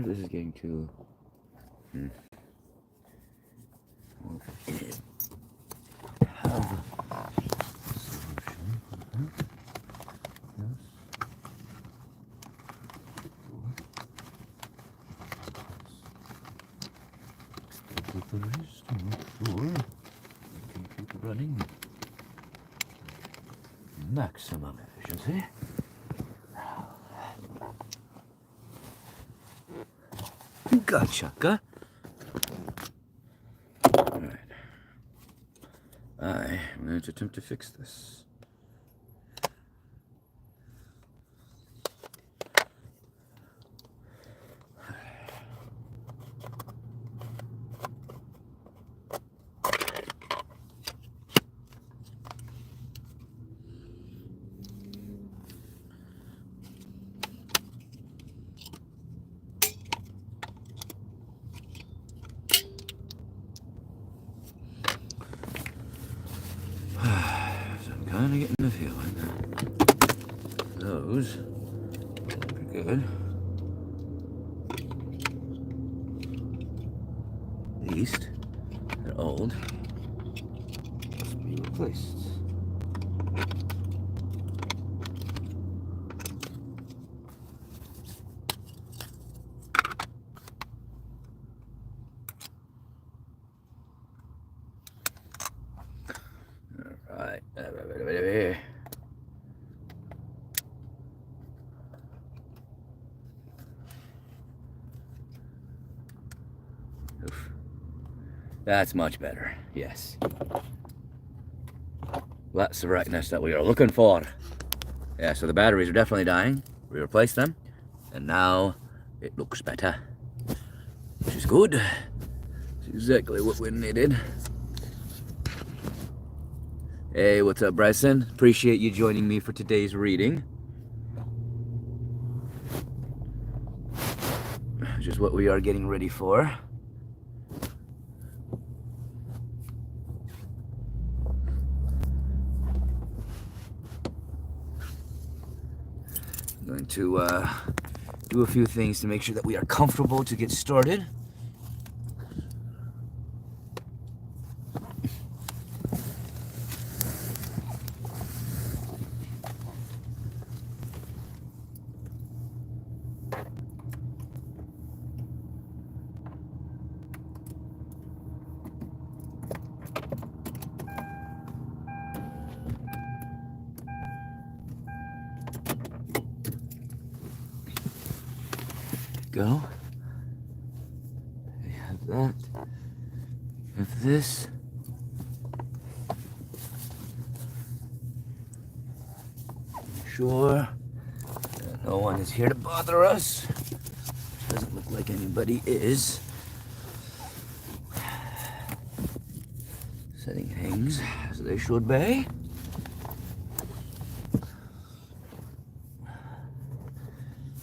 this is getting too... running. Maximum efficiency. Gotcha. Alright. I am going to attempt to fix this. Kind of getting the feeling those are good. These are old. Must be replaced. All right. Oof. That's much better. Yes. That's the brightness that we are looking for. Yeah, so the batteries are definitely dying. We replaced them. And now it looks better. Which is good. It's exactly what we needed. Hey, what's up, Bryson? Appreciate you joining me for today's reading. Which is what we are getting ready for. I'm going to do a few things to make sure that we are comfortable to get started. Go. We have that. We have this. Sure that no one is here to bother us. Doesn't look like anybody is. Setting things as they should be.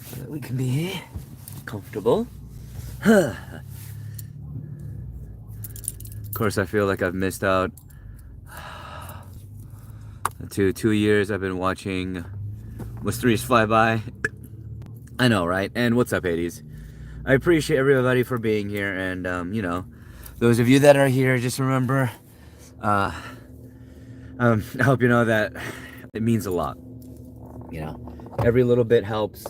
So that we can be comfortable. Of course, I feel like I've missed out. 2 years I've been watching Mysterious fly by. I know, right? And what's up, Hades? I appreciate everybody for being here, and you know, those of you that are here, just remember, I hope you know that it means a lot. You know, every little bit helps.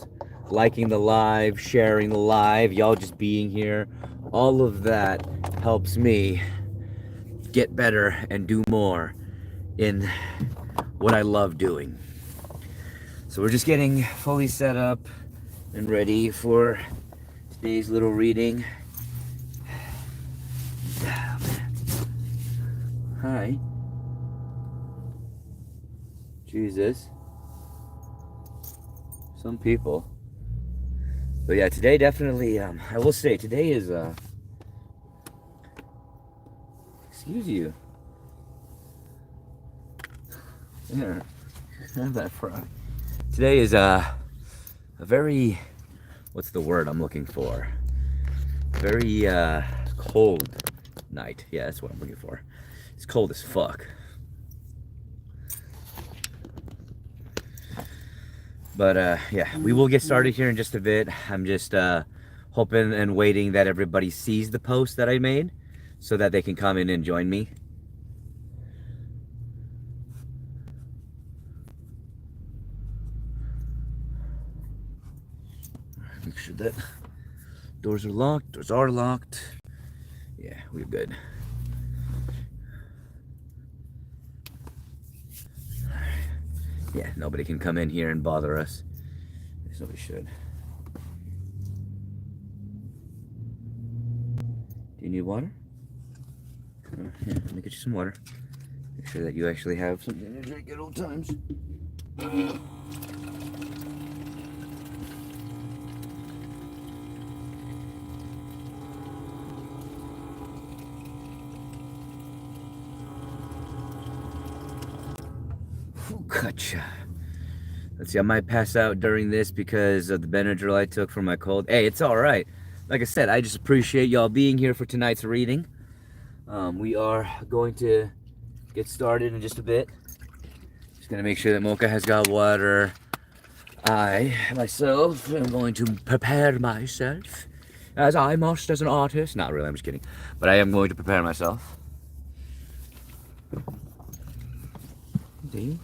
Liking the live, sharing the live, y'all just being here, all of that helps me get better and do more in what I love doing. So we're just getting fully set up and ready for today's little reading. Oh, man. Hi. Jesus. Some people. But yeah, today definitely, I will say, today is, excuse you. Yeah, have that fry. Today is, a very, what's the word I'm looking for? Very, cold night. Yeah, that's what I'm looking for. It's cold as fuck. But yeah, we will get started here in just a bit. I'm just hoping and waiting that everybody sees the post that I made so that they can come in and join me. Make sure that doors are locked. Doors are locked. Yeah, we're good. Yeah, nobody can come in here and bother us. Nobody should. Do you need water? Yeah, let me get you some water. Make sure that you actually have something to drink at all times. Gotcha. Let's see, I might pass out during this because of the Benadryl I took for my cold. Hey, it's all right. Like I said, I just appreciate y'all being here for tonight's reading. We are going to get started in just a bit. Just gonna make sure that Mocha has got water. I, myself, am going to prepare myself, as I must as an artist. Not really, I'm just kidding. But I am going to prepare myself. Dave?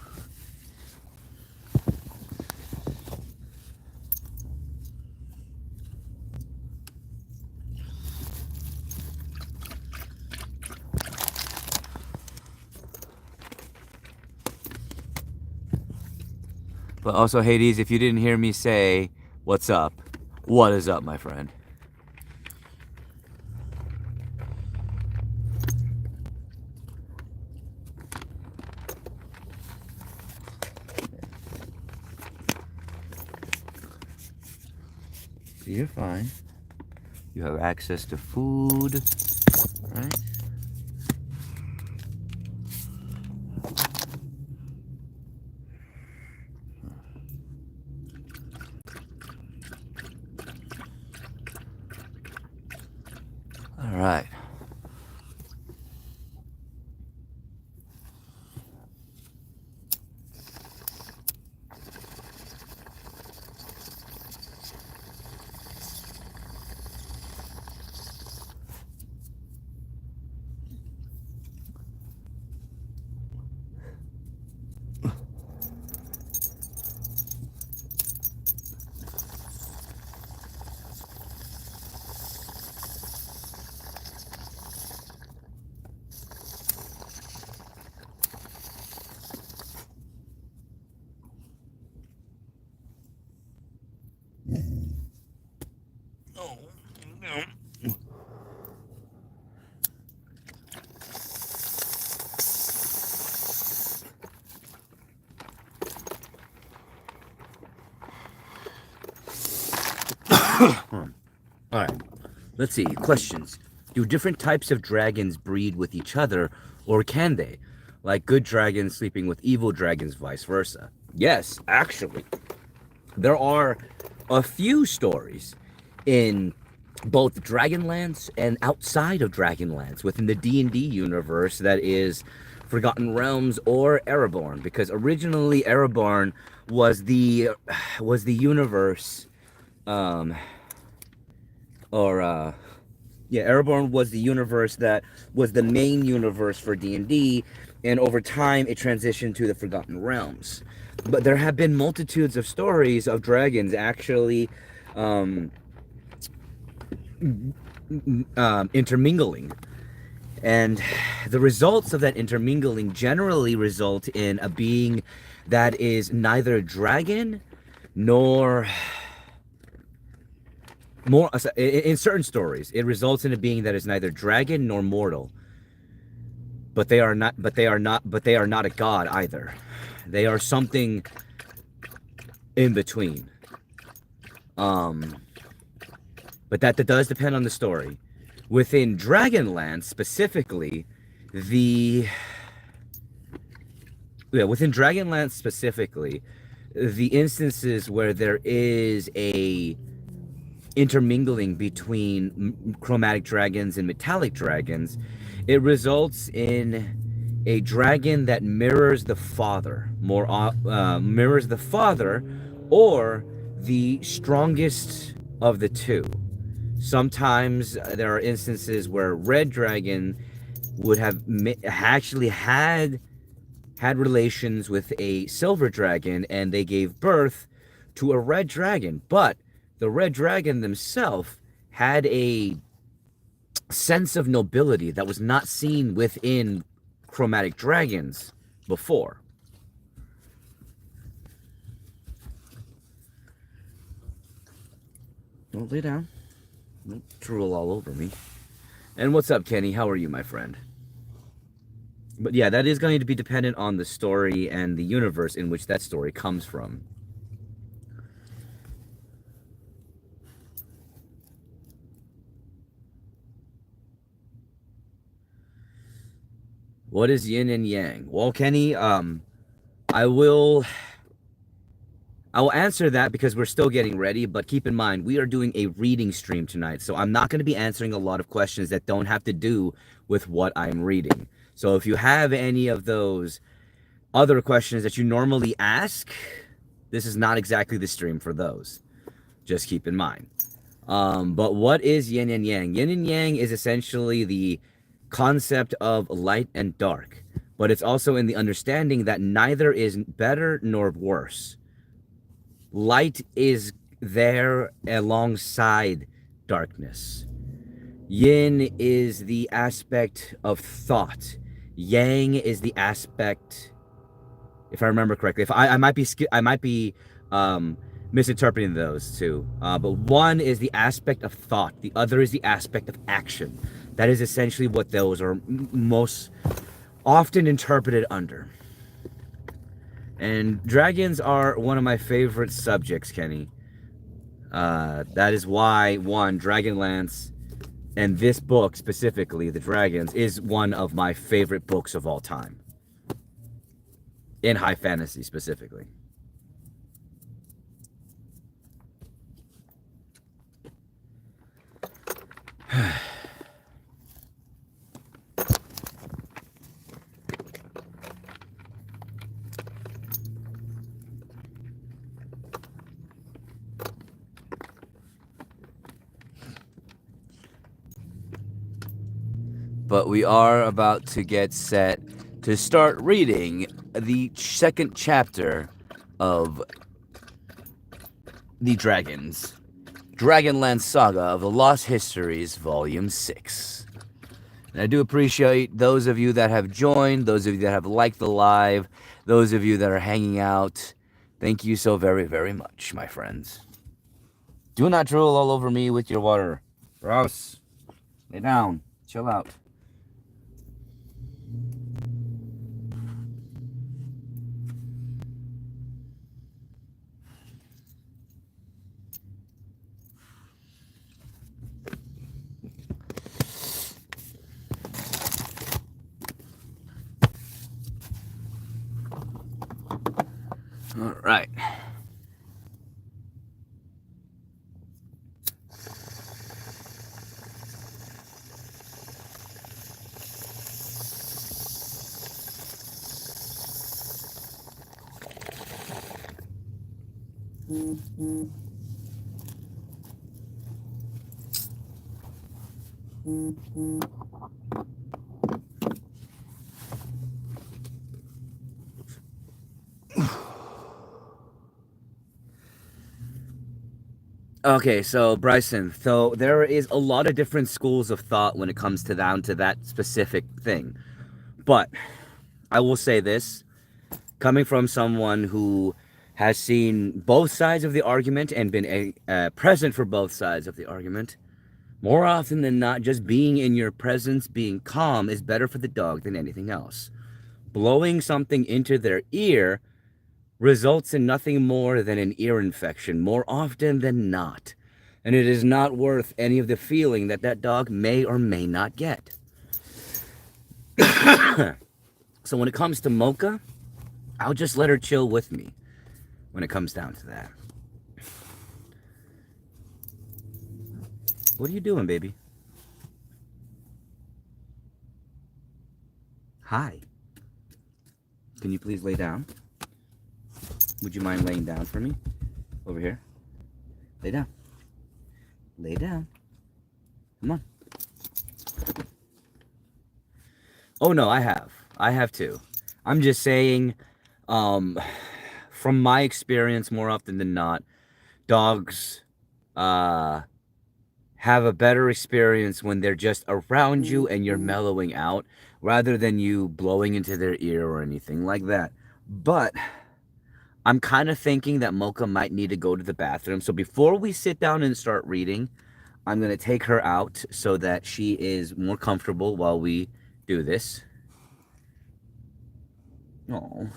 But also, Hades, if you didn't hear me say, what's up? What is up, my friend? You're fine. You have access to food, right? All right. All right, let's see. Questions. Do different types of dragons breed with each other, or can they? Like good dragons sleeping with evil dragons, vice versa. Yes, actually. There are a few stories in both Dragonlance and outside of Dragonlance within the D&D universe that is Forgotten Realms or Ereborn, because originally Ereborn was the universe Ereborn was the universe that was the main universe for D&D, and over time it transitioned to the Forgotten Realms. But there have been multitudes of stories of dragons actually intermingling. And the results of that intermingling generally result in a being that is neither dragon nor in certain stories it results in a being that is neither dragon nor mortal, but they are not a god either. They are something in between. But that does depend on the story. Within Dragonlance specifically, the instances where there is a intermingling between chromatic dragons and metallic dragons, it results in a dragon that mirrors the father, or the strongest of the two. Sometimes there are instances where Red Dragon would have actually had relations with a Silver Dragon, and they gave birth to a Red Dragon. But the Red Dragon themselves had a sense of nobility that was not seen within chromatic dragons before. Don't lay down. Don't drool all over me. And what's up, Kenny? How are you, my friend? But yeah, that is going to be dependent on the story and the universe in which that story comes from. What is yin and yang? Well, Kenny, I will answer that because we're still getting ready, but keep in mind, we are doing a reading stream tonight, so I'm not going to be answering a lot of questions that don't have to do with what I'm reading. So if you have any of those other questions that you normally ask, this is not exactly the stream for those. Just keep in mind. But what is yin and yang? Yin and yang is essentially the concept of light and dark, but it's also in the understanding that neither is better nor worse. Light is there alongside darkness. Yin is the aspect of thought. Yang is the aspect, if I remember correctly. If I might be misinterpreting those two. But one is the aspect of thought. The other is the aspect of action. That is essentially what those are most often interpreted under. And dragons are one of my favorite subjects, Kenny. That is why, one, Dragonlance, and this book specifically, The Dragons, is one of my favorite books of all time. In high fantasy, specifically. But we are about to get set to start reading the second chapter of The Dragons. Dragonlance Saga of the Lost Histories, Volume 6. And I do appreciate those of you that have joined, those of you that have liked the live, those of you that are hanging out. Thank you so very, very much, my friends. Do not drool all over me with your water. Gross. Lay down. Chill out. All right. Okay, so Bryson, so there is a lot of different schools of thought when it comes to down to that specific thing. But I will say this, coming from someone who has seen both sides of the argument and been present for both sides of the argument, more often than not, just being in your presence, being calm, is better for the dog than anything else. Blowing something into their ear results in nothing more than an ear infection, more often than not. And it is not worth any of the feeling that that dog may or may not get. So when it comes to Mocha, I'll just let her chill with me when it comes down to that. What are you doing, baby? Hi. Can you please lay down? Would you mind laying down for me? Over here. Lay down. Lay down. Come on. Oh no, I have. I have too. I'm just saying, um, from my experience, more often than not, dogs uh have a better experience when they're just around you and you're mellowing out rather than you blowing into their ear or anything like that. But I'm kind of thinking that Mocha might need to go to the bathroom. So before we sit down and start reading, I'm going to take her out so that she is more comfortable while we do this. Oh,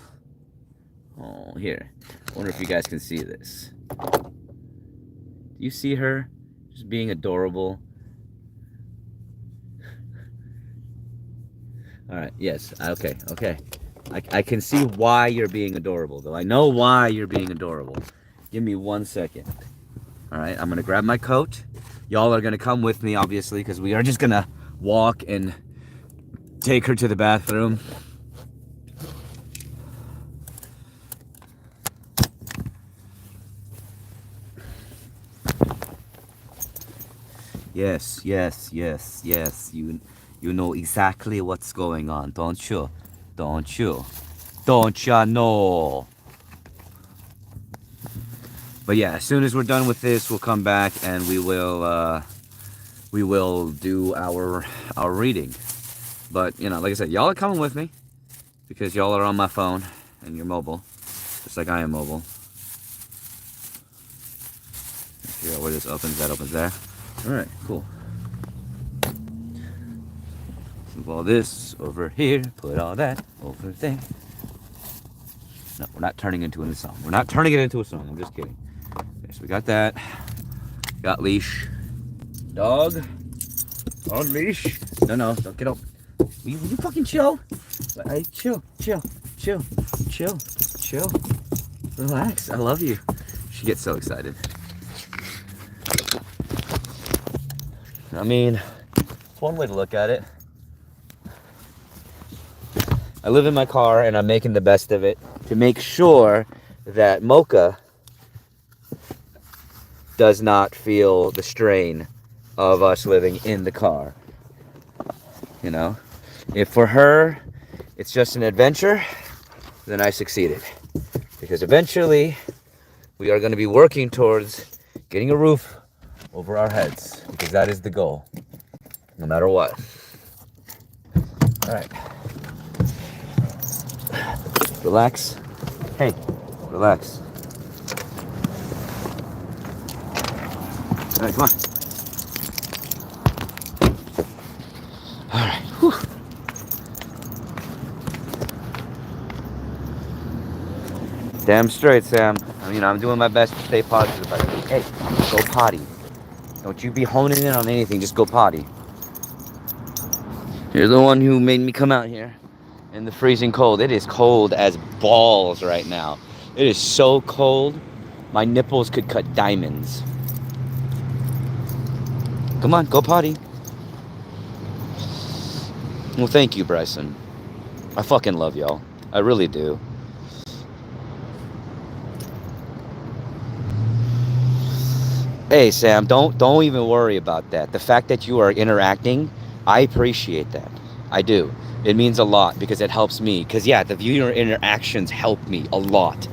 oh, here. I wonder if you guys can see this. Do you see her just being adorable? All right, yes, okay, okay. I can see why you're being adorable, though. I know why you're being adorable. Give me 1 second. All right, I'm going to grab my coat. Y'all are going to come with me, obviously, because we are just going to walk and take her to the bathroom. Yes, yes, yes, yes. You know exactly what's going on, don't you? Don't you? Don't ya know? But yeah, as soon as we're done with this, we'll come back and we will do our reading. But you know, like I said, y'all are coming with me because y'all are on my phone and you're mobile, just like I am mobile. Figure out where this opens. That opens there. All right, cool. Move all this over here. Put all that over there. No, we're not turning it into a song. We're not turning it into a song. I'm just kidding. Okay, so we got that. Got leash. Dog. On leash. No, don't get up. Will you fucking chill? Hey, chill. Relax. I love you. She gets so excited. I mean, it's one way to look at it. I live in my car and I'm making the best of it to make sure that Mocha does not feel the strain of us living in the car. You know, if for her it's just an adventure, then I succeeded. Because eventually we are going to be working towards getting a roof over our heads. Because that is the goal, no matter what. All right. Relax. Hey, relax. All right, come on. All right. Whew. Damn straight, Sam. I mean, I'm doing my best to stay positive about it. Hey, go potty. Don't you be honing in on anything. Just go potty. You're the one who made me come out here in the freezing cold. It is cold as balls right now. It is so cold, my nipples could cut diamonds. Come on, go potty. Well, thank you, Bryson. I fucking love y'all. I really do. Hey, Sam, don't even worry about that. The fact that you are interacting, I appreciate that. I do. It means a lot because it helps me. Because, yeah, the viewer interactions help me a lot.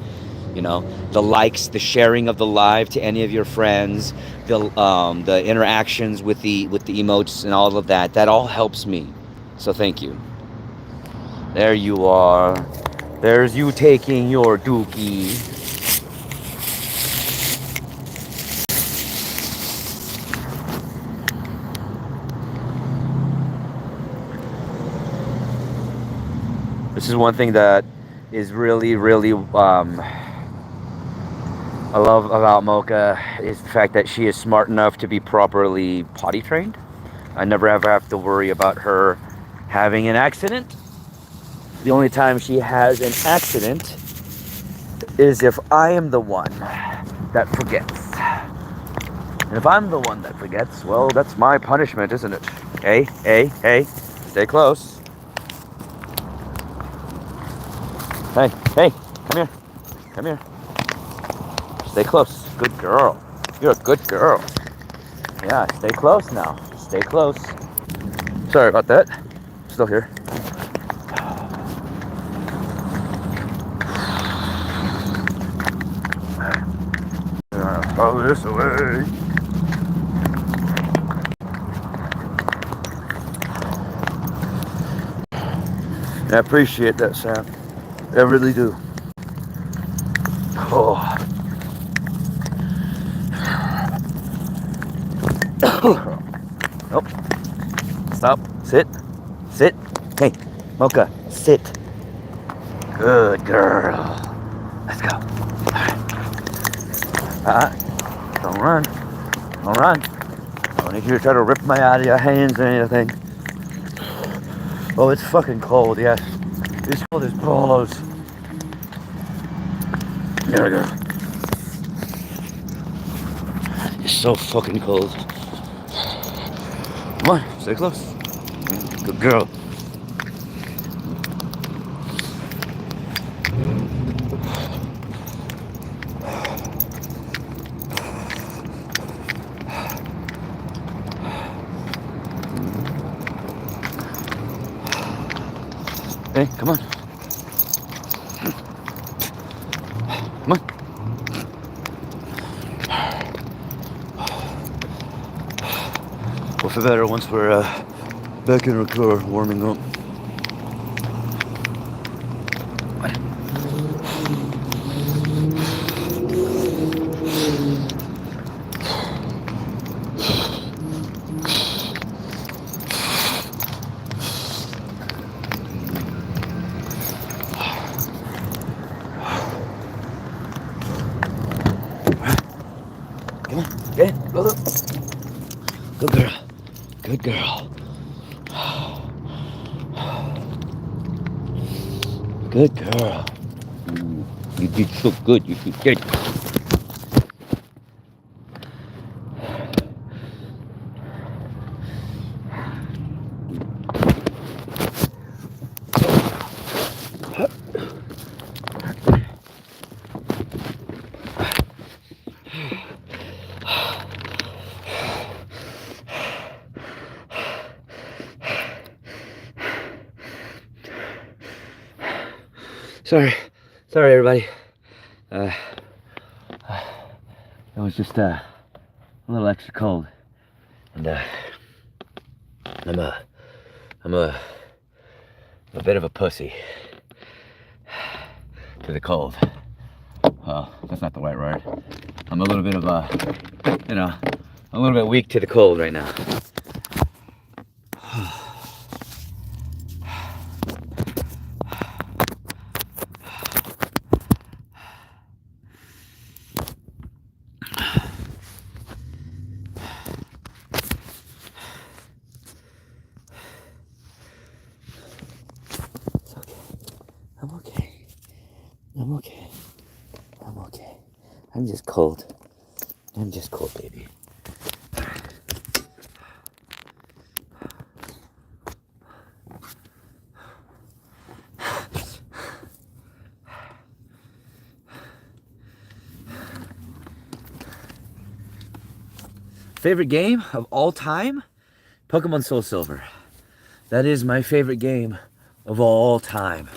You know, the likes, the sharing of the live to any of your friends, the interactions with the emotes and all of that. That all helps me. So thank you. There you are. There's you taking your dookie. This is one thing that is really, really I love about Mocha is the fact that she is smart enough to be properly potty trained. I never ever have to worry about her having an accident. The only time she has an accident is if I am the one that forgets. And if I'm the one that forgets, well, that's my punishment, isn't it? Hey, stay close. Hey, come here. Stay close. Good girl. You're a good girl. Yeah, stay close now. Stay close. Sorry about that. Still here. Throw this away. I appreciate that sound. I really do. Oh. Nope. Stop. Sit. Sit. Hey, Mocha, sit. Good girl. Let's go. Don't run. Don't run. I don't need you to try to rip my out of your hands or anything. Oh, it's fucking cold, yes. It's cold as balls. There we go. It's so fucking cold. Come on, stay close. Good girl. Hey, come on. Come on. We'll feel better once we're back in our car warming up. Come on, get it, go. Good girl. Good girl. Good girl. You did so good. You did good. Sorry, everybody. It was just a little extra cold, and I'm a bit of a pussy to the cold. Well, that's not the right word. I'm a little bit of a, a little bit weak to the cold right now. I'm okay. I'm just cold. Baby. Favorite game of all time? Pokemon Soul Silver. That is my favorite game of all time,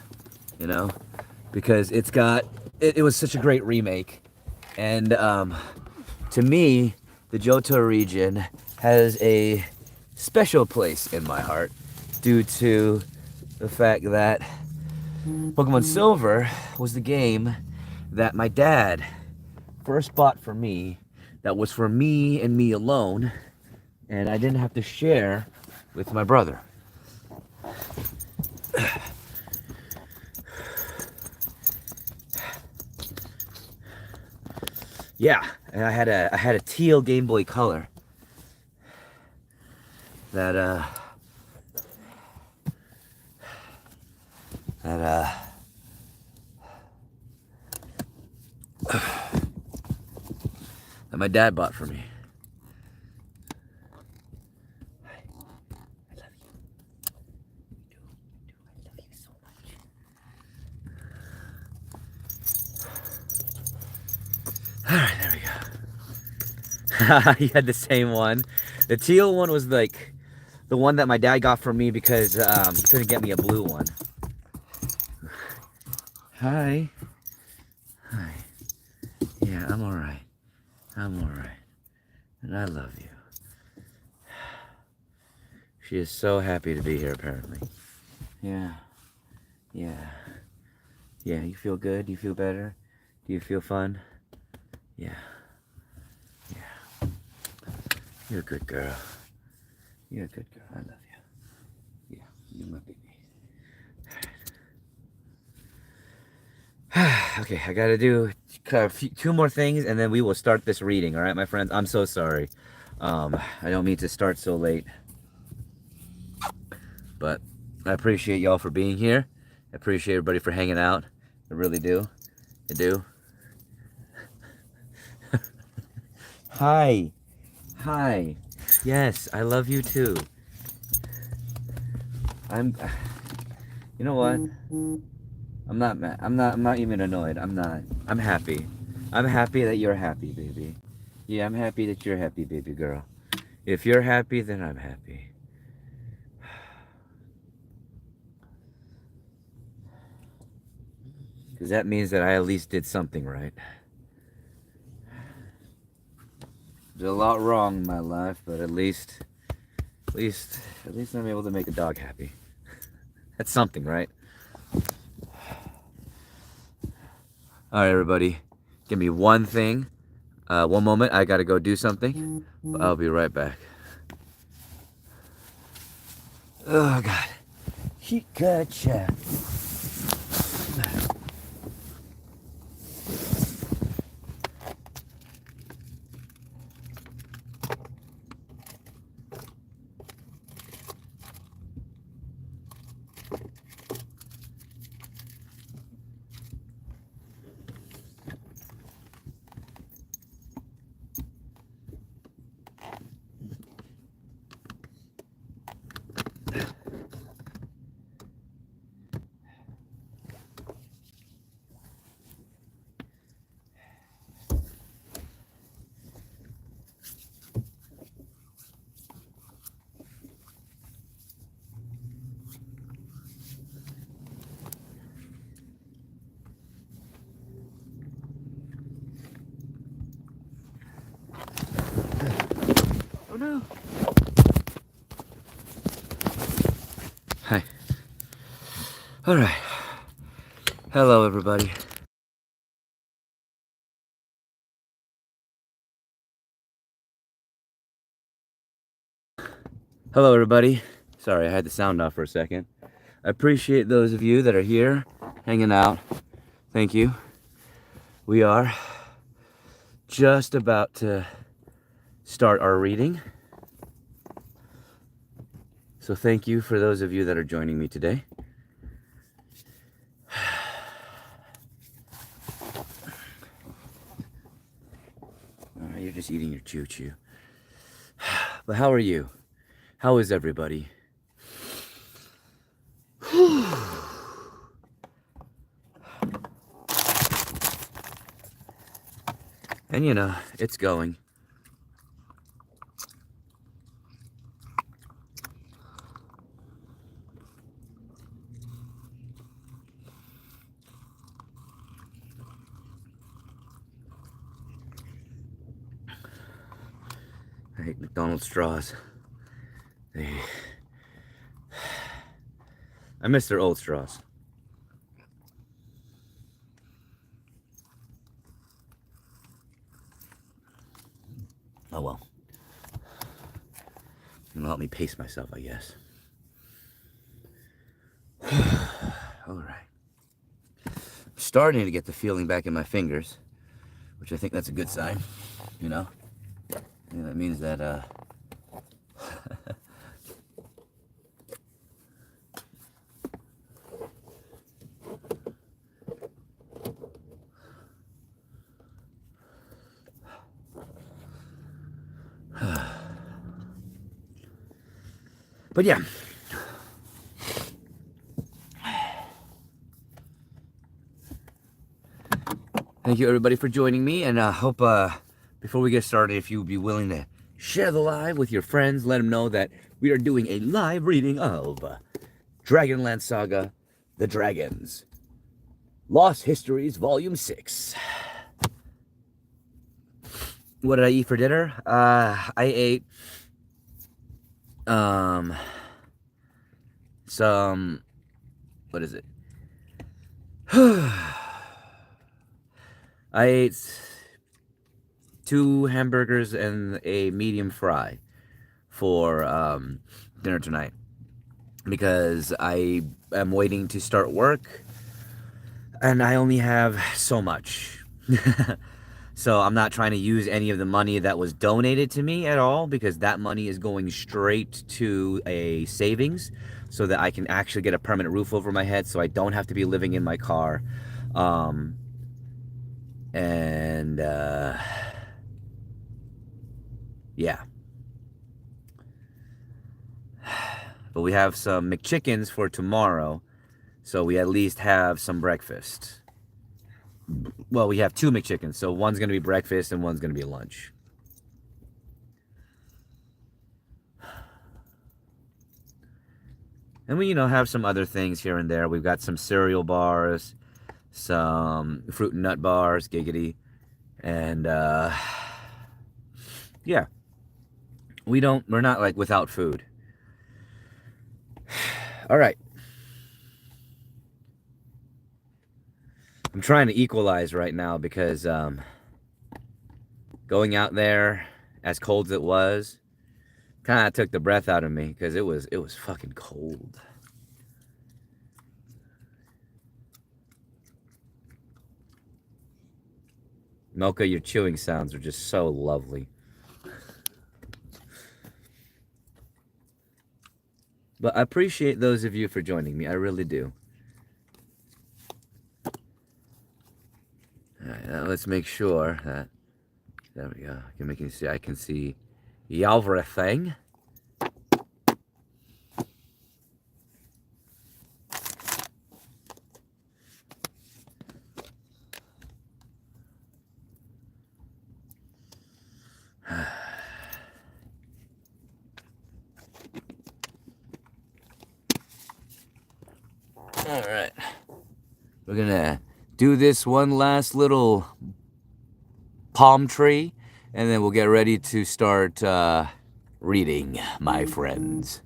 because it was such a great remake. And to me, the Johto region has a special place in my heart due to the fact that Pokemon Silver was the game that my dad first bought for me, that was for me and me alone, and I didn't have to share with my brother. Yeah, and I had a teal Game Boy Color that my dad bought for me. I love you. I love you so much. All right, there we go. You had the same one. The teal one was like the one that my dad got for me because he couldn't get me a blue one. Hi. Hi. Yeah, I'm alright. I'm alright. And I love you. She is so happy to be here, apparently. Yeah. Yeah. Yeah, you feel good? Do you feel better? Do you feel fun? Yeah. Yeah. You're a good girl. You're a good girl. I love you. Yeah, you're my baby. Okay, I gotta do two more things and then we will start this reading, alright, my friends? I'm so sorry. I don't mean to start so late. But I appreciate y'all for being here. I appreciate everybody for hanging out. I really do. I do. Hi. Hi. Yes, I love you too. You know what? I'm not mad. I'm not even annoyed. I'm not. I'm happy. I'm happy that you're happy, baby. Yeah, I'm happy that you're happy, baby girl. If you're happy, then I'm happy. Because that means that I at least did something right. There's a lot wrong in my life, but at least I'm able to make a dog happy. That's something, right? All right, everybody. Give me one thing. One moment. I gotta go do something. But I'll be right back. Oh God. He gotcha. Oh no. Hi. All right. Hello, everybody. Hello, everybody. Sorry, I had the sound off for a second. I appreciate those of you that are here, hanging out. Thank you. We are just about to start our reading. So thank you for those of you that are joining me today. You're just eating your choo-choo. But how are you? How is everybody? And you know, it's going. I hate McDonald's straws. I miss their old straws. Oh well. It'll help me pace myself, I guess. All right. I'm starting to get the feeling back in my fingers, which I think that's a good sign, you know? Yeah, that means that, but yeah. Thank you, everybody, for joining me, and I hope before we get started, if you'd be willing to share the live with your friends, let them know that we are doing a live reading of Dragonlance Saga, The Dragons, Lost Histories, Volume 6. What did I eat for dinner? I ate some, what is it? I ate 2 hamburgers and a medium fry for dinner tonight because I am waiting to start work and I only have so much. So I'm not trying to use any of the money that was donated to me at all, because that money is going straight to a savings so that I can actually get a permanent roof over my head so I don't have to be living in my car. Yeah. But we have some McChickens for tomorrow, so we at least have some breakfast. Well, we have 2 McChickens, so one's going to be breakfast and one's going to be lunch. And we, have some other things here and there. We've got some cereal bars, some fruit and nut bars, giggity. And, yeah. We're not, like, without food. All right. I'm trying to equalize right now because going out there, as cold as it was, kind of took the breath out of me because it was fucking cold. Mocha, your chewing sounds are just so lovely. But I appreciate those of you for joining me. I really do. All right, now let's make sure that, there we go. I can see everything. All right. We're gonna do this one last little palm tree, and then we'll get ready to start reading, my friends.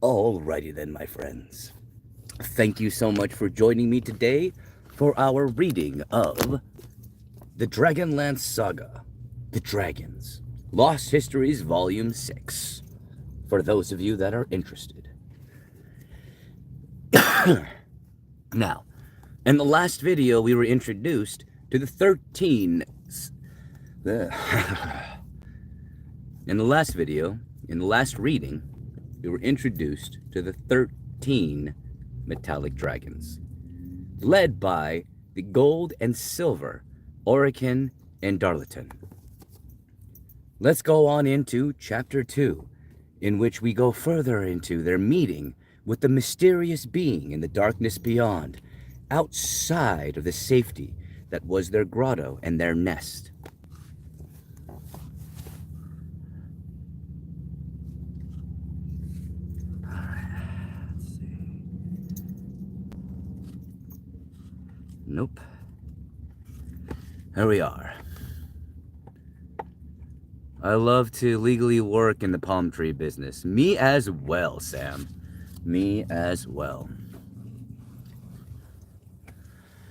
Alrighty then, my friends. Thank you so much for joining me today for our reading of the Dragonlance Saga, The Dragons, Lost Histories, Volume 6, for those of you that are interested. Now, in the last video, we were introduced to the 13... In the last reading, we were introduced to the 13 metallic dragons, led by the gold and silver Orican and Darlington. Let's go on into Chapter 2, in which we go further into their meeting with the mysterious being in the darkness beyond, outside of the safety that was their grotto and their nest. Nope. Here we are. I love to legally work in the palm tree business. Me as well, Sam. Me as well.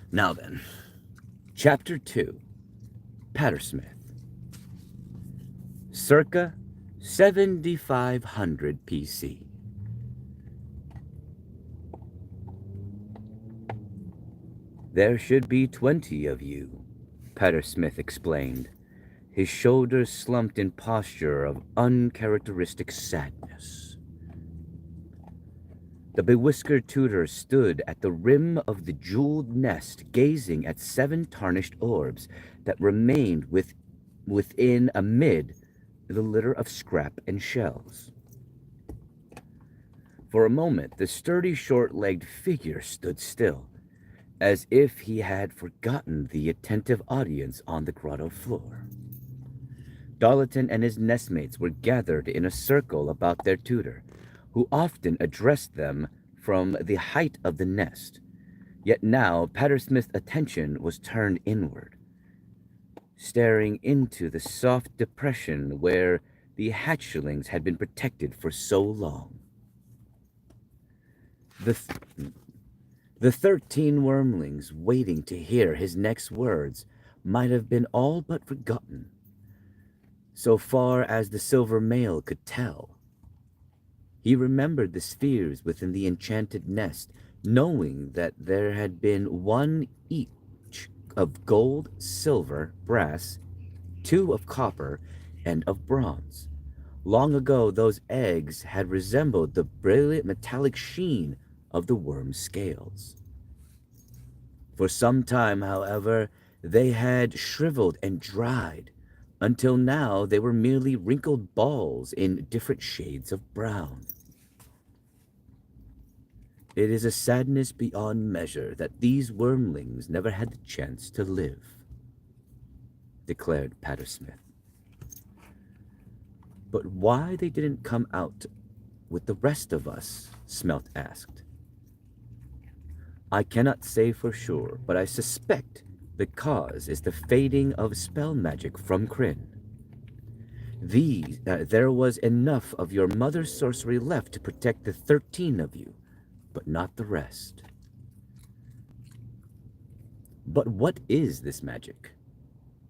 Now then, Chapter 2, Pattersmith. circa 7500 PC. There should be 20 of you, Pattersmith explained, his shoulders slumped in posture of uncharacteristic sadness. The bewhiskered tutor stood at the rim of the jeweled nest, gazing at 7 tarnished orbs that remained within amid the litter of scrap and shells. For a moment, the sturdy, short-legged figure stood still, as if he had forgotten the attentive audience on the grotto floor. Darlington and his nestmates were gathered in a circle about their tutor, who often addressed them from the height of the nest. Yet now Pattersmith's attention was turned inward, staring into the soft depression where the hatchlings had been protected for so long. The 13 wormlings waiting to hear his next words might have been all but forgotten, so far as the silver male could tell. He remembered the spheres within the enchanted nest, knowing that there had been 1 each of gold, silver, brass, 2 of copper, and of bronze. Long ago, those eggs had resembled the brilliant metallic sheen of the worm's scales. For some time, however, they had shriveled and dried, until now they were merely wrinkled balls in different shades of brown. It is a sadness beyond measure that these wormlings never had the chance to live, declared Pattersmith. But why they didn't come out with the rest of us? Smelt asked. I cannot say for sure, but I suspect the cause is the fading of spell magic from Kryn. There was enough of your mother's sorcery left to protect the 13 of you, but not the rest. But what is this magic?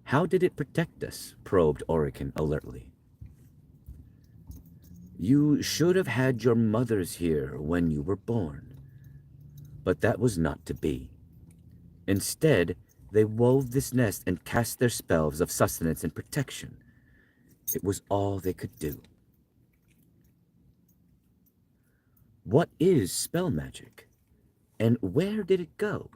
How did it protect us? Probed Orican alertly. You should have had your mothers here when you were born, but that was not to be. Instead, they wove this nest and cast their spells of sustenance and protection. It was all they could do. What is spell magic, and where did it go?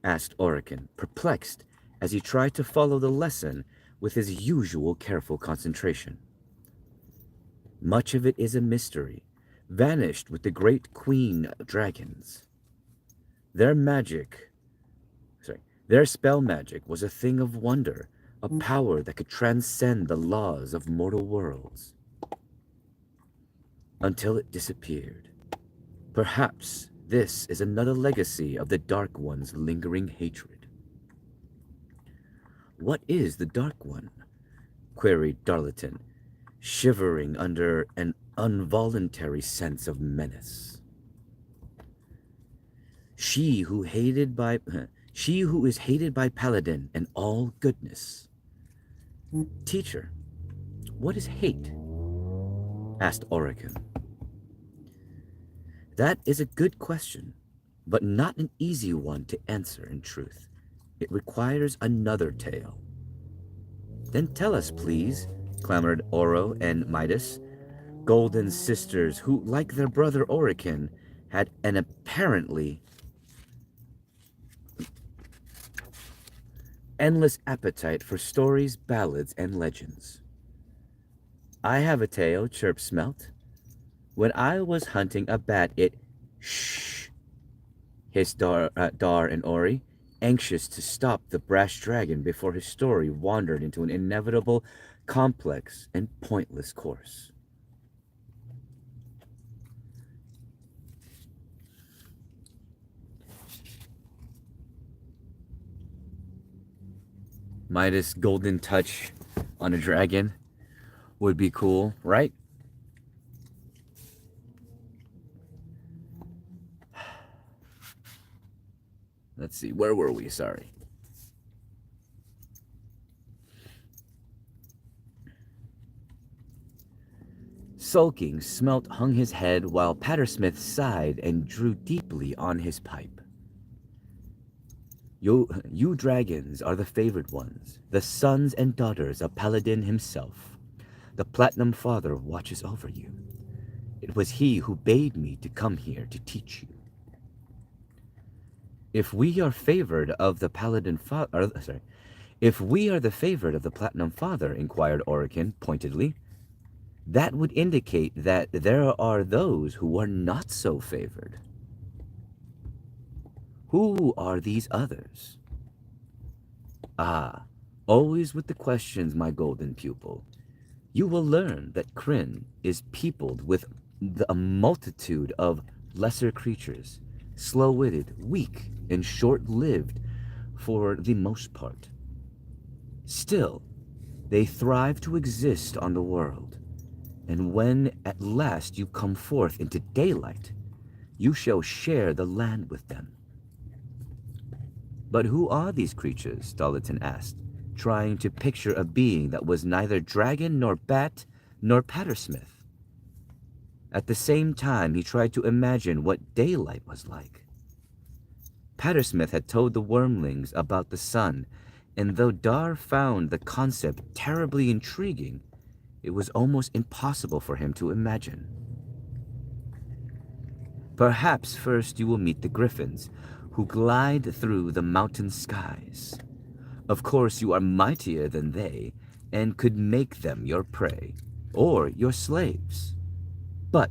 Asked Orican, perplexed as he tried to follow the lesson with his usual careful concentration. Much of it is a mystery, vanished with the great queen dragons. Their spell magic was a thing of wonder, a power that could transcend the laws of mortal worlds. Until it disappeared. Perhaps this is another legacy of the Dark One's lingering hatred. What is the Dark One? Queried Darlington, shivering under an involuntary sense of menace. She who is hated by Paladin and all goodness. Teacher, what is hate? Asked Orican. That is a good question, but not an easy one to answer in truth. It requires another tale. Then tell us, please, clamored Oro and Midas, golden sisters who, like their brother Orican, had an apparently endless appetite for stories, ballads, and legends. I have a tale, chirped Smelt. When I was hunting a bat, Shh, hissed Dar and Ori, anxious to stop the brash dragon before his story wandered into an inevitable, complex, and pointless course. Midas' golden touch on a dragon would be cool, right? Let's see, where were we? Sorry. Sulking, Smelt hung his head while Pattersmith sighed and drew deeply on his pipe. You dragons are the favored ones, the sons and daughters of Paladin himself. The Platinum Father watches over you. It was he who bade me to come here to teach you. If we are favored of the Paladin Father, if we are the favored of the Platinum Father, inquired Orican pointedly, that would indicate that there are those who are not so favored. Who are these others? Ah, always with the questions, my golden pupil. You will learn that Krynn is peopled with a multitude of lesser creatures, slow-witted, weak, and short-lived for the most part. Still, they thrive to exist on the world, and when at last you come forth into daylight, you shall share the land with them. But who are these creatures? Dolliton asked, trying to picture a being that was neither dragon nor bat nor Pattersmith. At the same time, he tried to imagine what daylight was like. Pattersmith had told the wormlings about the sun, and though Dar found the concept terribly intriguing, it was almost impossible for him to imagine. Perhaps first you will meet the griffins, who glide through the mountain skies. Of course, you are mightier than they, and could make them your prey, or your slaves. But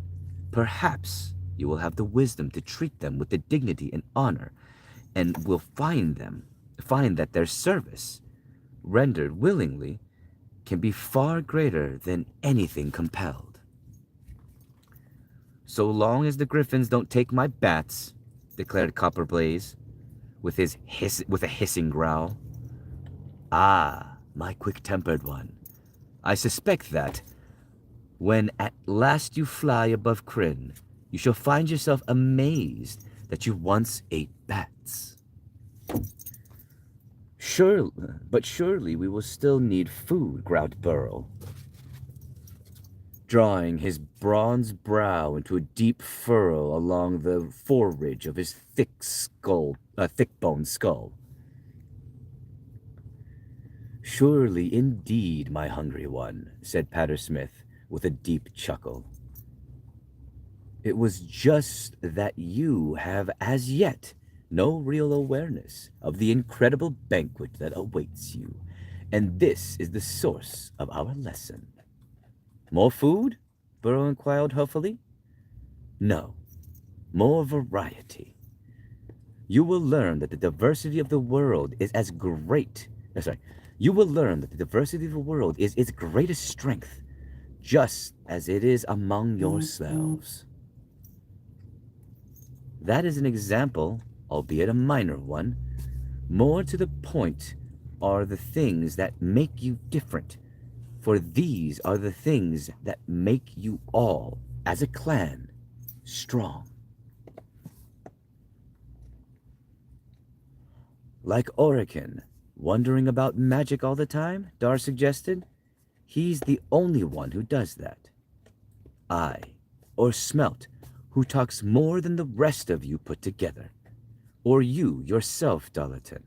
perhaps you will have the wisdom to treat them with the dignity and honor, and will find that their service, rendered willingly, can be far greater than anything compelled. So long as the griffins don't take my bats, declared Copperblaze, with a hissing growl. Ah, my quick-tempered one. I suspect that, when at last you fly above Krynn, you shall find yourself amazed that you once ate bats. Surely we will still need food, growled Burl, drawing his bronze brow into a deep furrow along the foreridge of his thick-boned skull. Surely indeed, my hungry one, said Pattersmith with a deep chuckle. It was just that you have as yet no real awareness of the incredible banquet that awaits you, and this is the source of our lesson. More food? Burrow inquired hopefully. No, more variety. You will learn that the diversity of the world is as great. You will learn that the diversity of the world is its greatest strength, just as it is among yourselves. That is an example, albeit a minor one. More to the point are the things that make you different, for these are the things that make you all, as a clan, strong. Like Orican, wondering about magic all the time, Dar suggested. He's the only one who does that. I, or Smelt, who talks more than the rest of you put together. Or you yourself, Dolliton.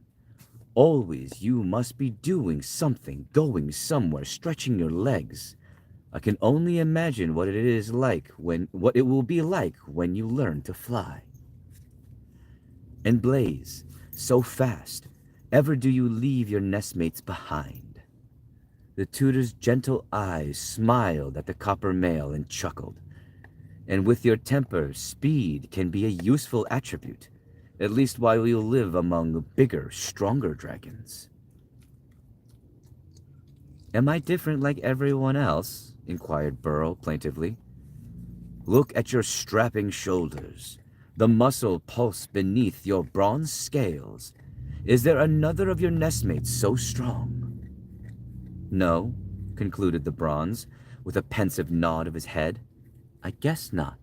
Always you must be doing something, going somewhere, stretching your legs. I can only imagine what it will be like when you learn to fly. And Blaze, so fast, ever do you leave your nestmates behind? The tutor's gentle eyes smiled at the copper male and chuckled. And with your temper, speed can be a useful attribute, at least while you live among bigger, stronger dragons. Am I different like everyone else? Inquired Burrow plaintively. Look at your strapping shoulders, the muscle pulse beneath your bronze scales. Is there another of your nestmates so strong? No, concluded the bronze, with a pensive nod of his head. I guess not.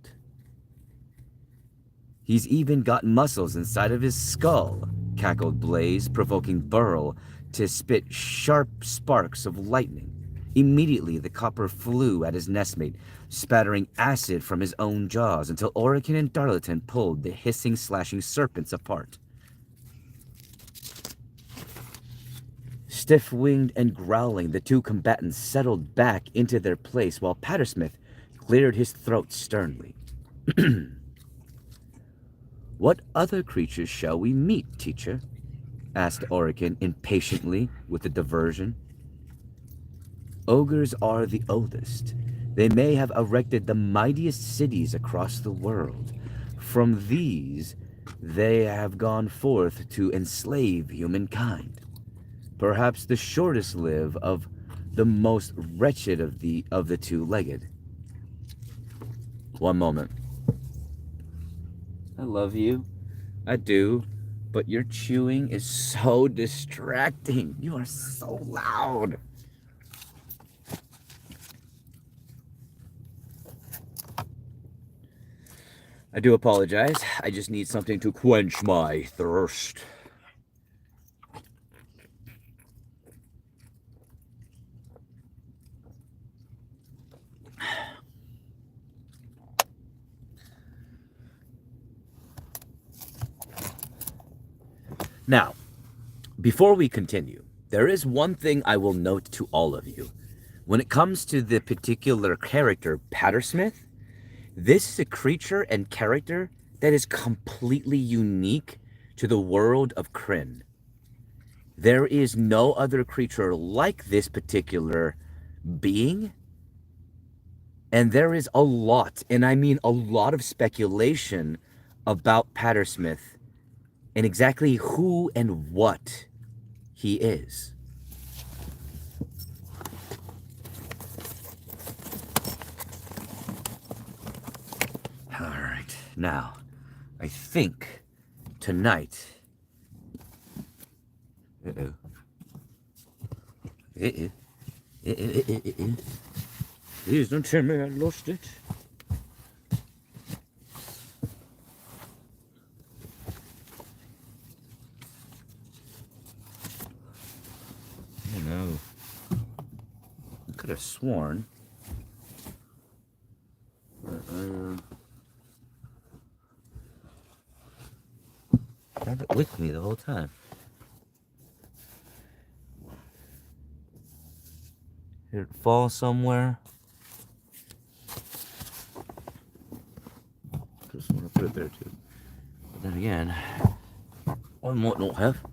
He's even got muscles inside of his skull, cackled Blaze, provoking Burl to spit sharp sparks of lightning. Immediately, the copper flew at his nestmate, spattering acid from his own jaws until Orican and Darlington pulled the hissing, slashing serpents apart. Stiff-winged and growling, the two combatants settled back into their place while Pattersmith cleared his throat sternly. "What other creatures shall we meet, teacher?" asked Orican impatiently with a diversion. "Ogres are the oldest. They may have erected the mightiest cities across the world. From these, they have gone forth to enslave humankind. Perhaps the shortest live of the most wretched of the two-legged." One moment. I love you. I do. But your chewing is so distracting. You are so loud. I do apologize. I just need something to quench my thirst. Now, before we continue, there is one thing I will note to all of you. When it comes to the particular character, Pattersmith, this is a creature and character that is completely unique to the world of Krynn. There is no other creature like this particular being, and there is a lot, and I mean a lot of speculation about Pattersmith and exactly who and what he is. All right, now, I think tonight... Uh-oh. Please don't tell me I lost it. I don't know. I could have sworn. I have it with me the whole time. Did it fall somewhere? Just want to put it there too. But then again, one might not have.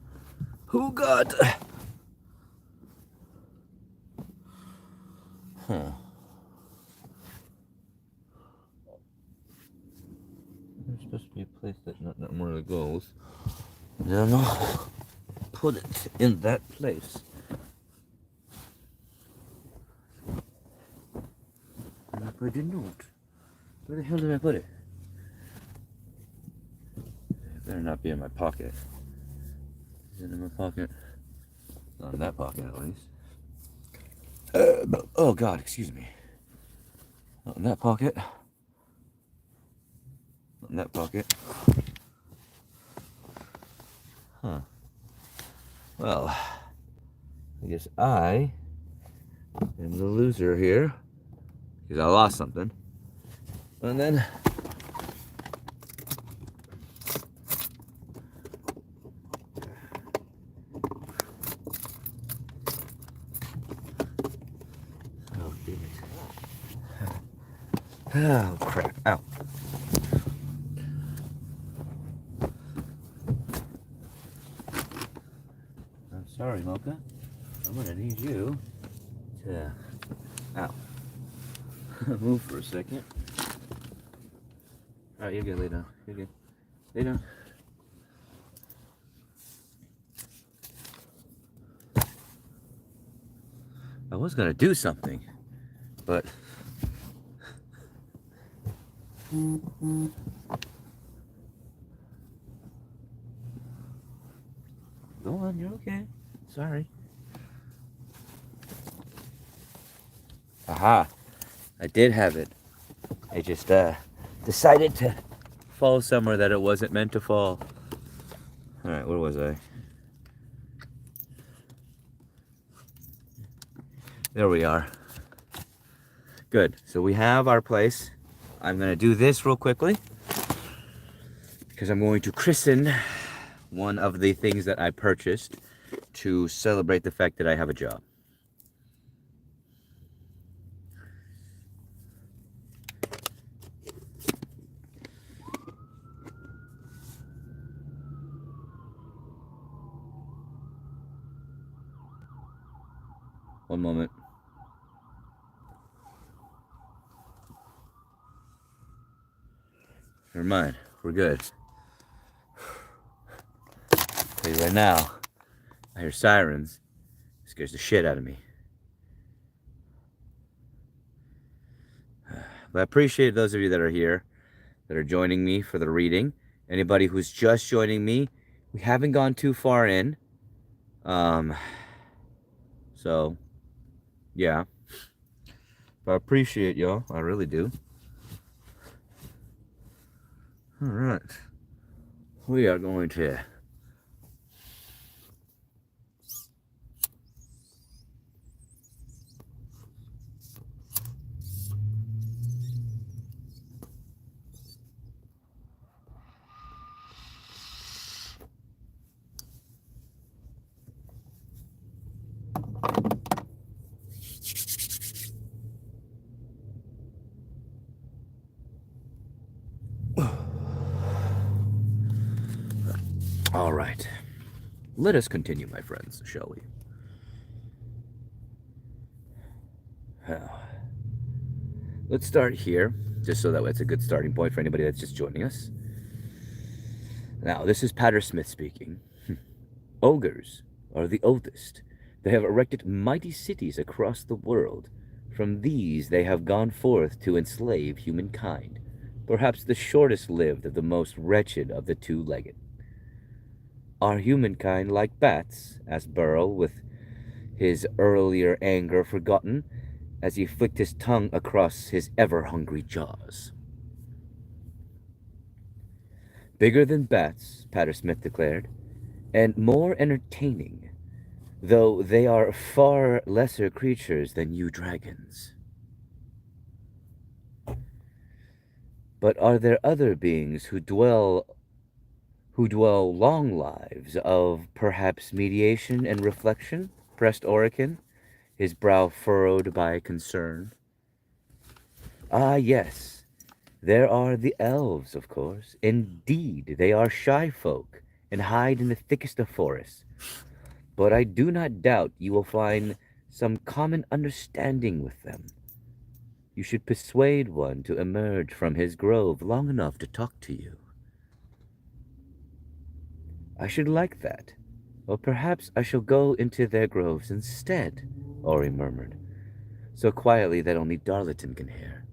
Who got? Huh. There's supposed to be a place that not really goes. Then I'll put it in that place. I did not. Where the hell did I put it? It better not be in my pocket. Is it in my pocket? Not in that pocket, at least. Oh, God, excuse me. Not in that pocket. Not in that pocket. Huh. Well, I guess I am the loser here. Because I lost something. And then... Oh, damn it. Oh, crap. Ow. I'm sorry, Mocha. I'm gonna need you to... Ow. Move for a second. Alright, you're good. Lay down. You're good. Lay down. I was gonna do something, but... Go on, you're okay. Sorry. Aha! I did have it. I just decided to fall somewhere that it wasn't meant to fall. Alright, where was I? There we are. Good. So we have our place. I'm going to do this real quickly because I'm going to christen one of the things that I purchased to celebrate the fact that I have a job. One moment. Never mind. We're good. Tell you right now, I hear sirens. It scares the shit out of me. But I appreciate those of you that are here, that are joining me for the reading. Anybody who's just joining me, we haven't gone too far in. So, yeah. But I appreciate y'all. I really do. All right. We are going to... All right. Let us continue, my friends, shall we? Let's start here, just so that it's a good starting point for anybody that's just joining us. Now, this is Patter Smith speaking. Ogres are the oldest. They have erected mighty cities across the world. From these they have gone forth to enslave humankind, perhaps the shortest lived of the most wretched of the two-legged. Are humankind like bats? Asked Burl, with his earlier anger forgotten, as he flicked his tongue across his ever-hungry jaws. Bigger than bats, Patter Smith declared, and more entertaining, though they are far lesser creatures than you dragons. But are there other beings who dwell long lives of perhaps mediation and reflection? Pressed Orican, his brow furrowed by concern. Ah, yes. There are the elves, of course. Indeed, they are shy folk and hide in the thickest of forests. But I do not doubt you will find some common understanding with them. You should persuade one to emerge from his grove long enough to talk to you. I should like that. Or perhaps I shall go into their groves instead, Ori murmured, so quietly that only Darlington can hear.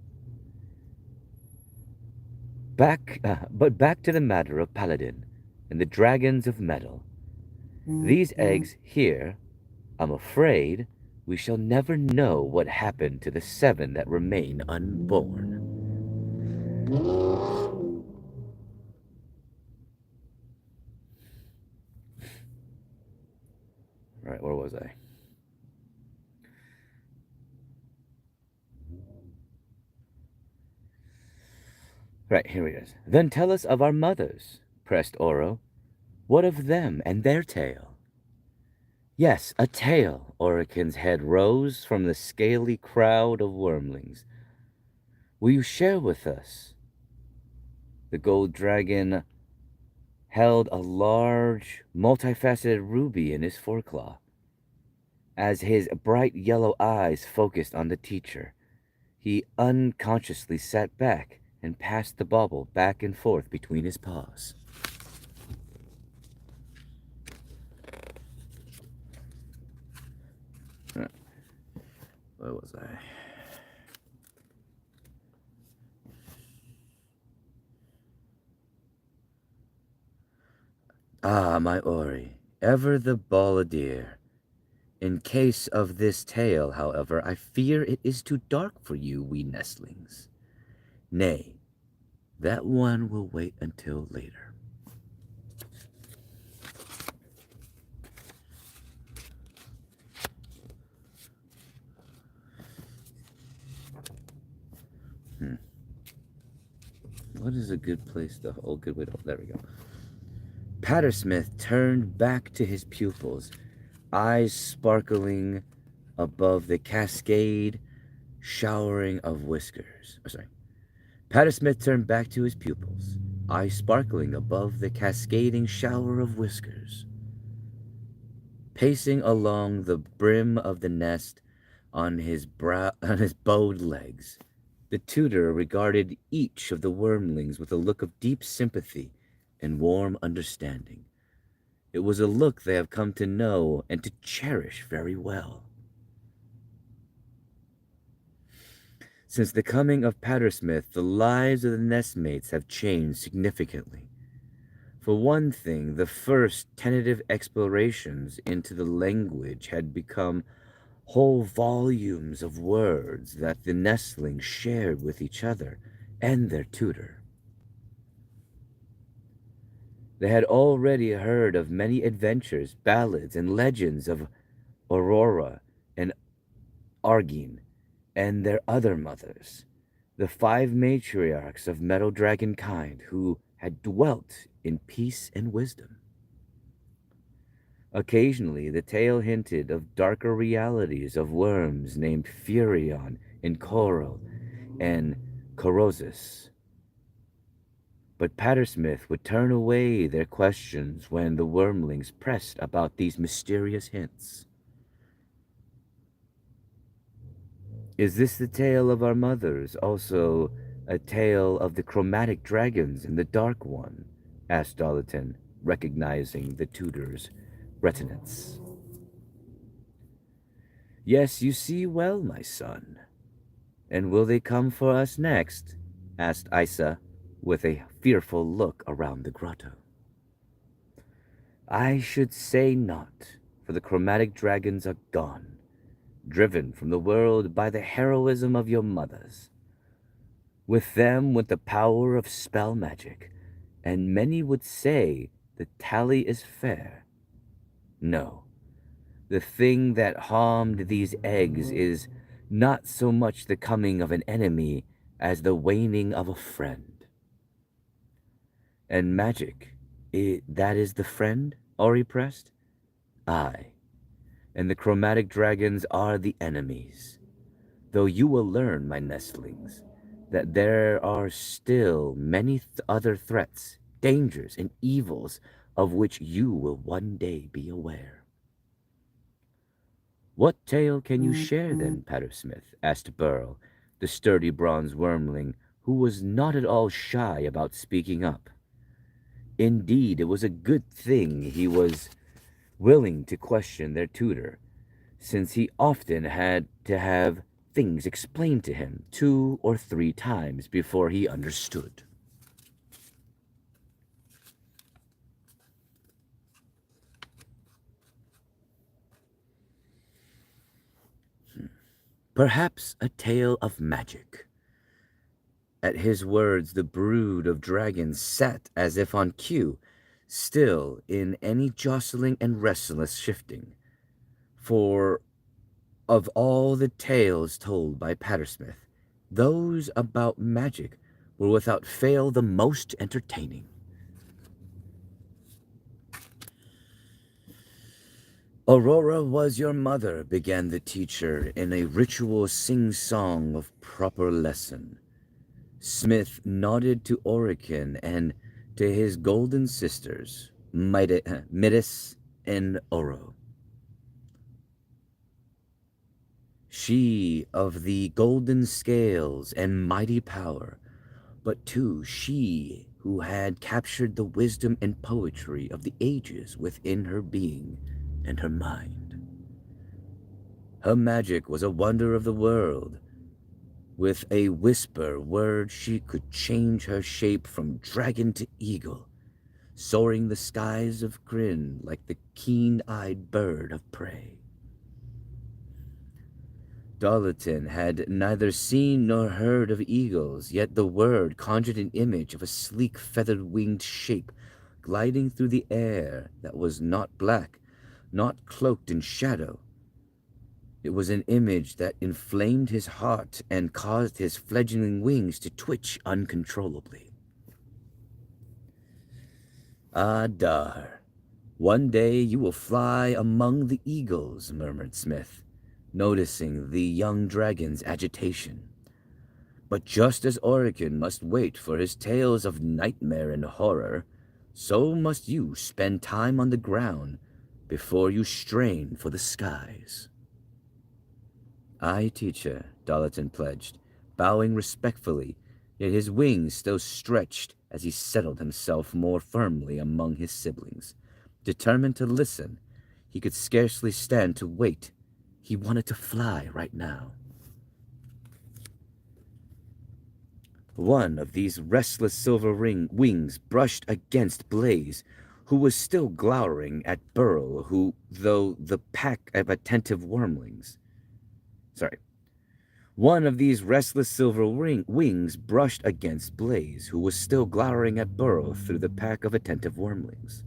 But back to the matter of Paladin and the dragons of metal. These eggs here, I'm afraid, we shall never know what happened to the 7 that remain unborn. All right, where was I? Right, here it is. Then tell us of our mothers, pressed Oro. What of them and their tale? Yes, a tale. Orican's head rose from the scaly crowd of wormlings. Will you share with us? The gold dragon held a large, multifaceted ruby in his foreclaw. As his bright yellow eyes focused on the teacher, he unconsciously sat back and passed the bauble back and forth between his paws. Where was I? Ah, my Ori, ever the balladeer. In case of this tale, however, I fear it is too dark for you, wee nestlings. Nay, that one will wait until later. Hmm. What is a good place to... Oh, good way to... There we go. Pattersmith turned back to his pupils, eyes sparkling above the cascade showering of whiskers. Oh, sorry. Pattersmith turned back to his pupils, eyes sparkling above the cascading shower of whiskers. Pacing along the brim of the nest on his bowed legs, the tutor regarded each of the wormlings with a look of deep sympathy and warm understanding. It was a look they have come to know and to cherish very well. Since the coming of Pattersmith, the lives of the nestmates have changed significantly. For one thing, the first tentative explorations into the language had become whole volumes of words that the nestlings shared with each other and their tutor. They had already heard of many adventures, ballads, and legends of Aurora and Argene and their other mothers, the 5 matriarchs of Meadow Dragon kind who had dwelt in peace and wisdom. Occasionally, the tale hinted of darker realities of worms named Furion and Coral and Corosis. But Pattersmith would turn away their questions when the wormlings pressed about these mysterious hints. Is this the tale of our mothers, also a tale of the chromatic dragons and the dark one? Asked Dolliton, recognizing the tutor's reticence. Yes, you see well, my son. And will they come for us next? Asked Isa, with a fearful look around the grotto. I should say not, for the chromatic dragons are gone, driven from the world by the heroism of your mothers. With them went the power of spell magic, and many would say the tally is fair. No, the thing that harmed these eggs is not so much the coming of an enemy as the waning of a friend. And magic, that is the friend? Ori pressed. Aye, and the chromatic dragons are the enemies. Though you will learn, my nestlings, that there are still many other threats, dangers, and evils of which you will one day be aware. What tale can you share then, Pattersmith? Asked Burl, the sturdy bronze wormling, who was not at all shy about speaking up. Indeed, it was a good thing he was willing to question their tutor, since he often had to have things explained to him 2 or 3 times before he understood. Perhaps a tale of magic. At his words, the brood of dragons sat as if on cue, still in any jostling and restless shifting. For of all the tales told by Pattersmith, those about magic were without fail the most entertaining. Aurora was your mother, began the teacher in a ritual sing-song of proper lesson. Smith nodded to Orican and to his golden sisters, Midas and Oro. She of the golden scales and mighty power, but too she who had captured the wisdom and poetry of the ages within her being and her mind. Her magic was a wonder of the world. With a whisper word she could change her shape from dragon to eagle, soaring the skies of Kryn like the keen-eyed bird of prey. Dolliton had neither seen nor heard of eagles, yet the word conjured an image of a sleek feathered-winged shape gliding through the air that was not black, not cloaked in shadow, It was an image that inflamed his heart and caused his fledgling wings to twitch uncontrollably. Adar, one day you will fly among the eagles, murmured Smith, noticing the young dragon's agitation. But just as Oregon must wait for his tales of nightmare and horror, so must you spend time on the ground before you strain for the skies. Aye, teacher, Darlington pledged, bowing respectfully, yet his wings still stretched as he settled himself more firmly among his siblings. Determined to listen, he could scarcely stand to wait. He wanted to fly right now. One of these restless silver wings brushed against Blaze, who was still glowering at Burl, though the pack of attentive wormlings. One of these restless silver wings brushed against Blaze, who was still glowering at Burl through the pack of attentive wormlings.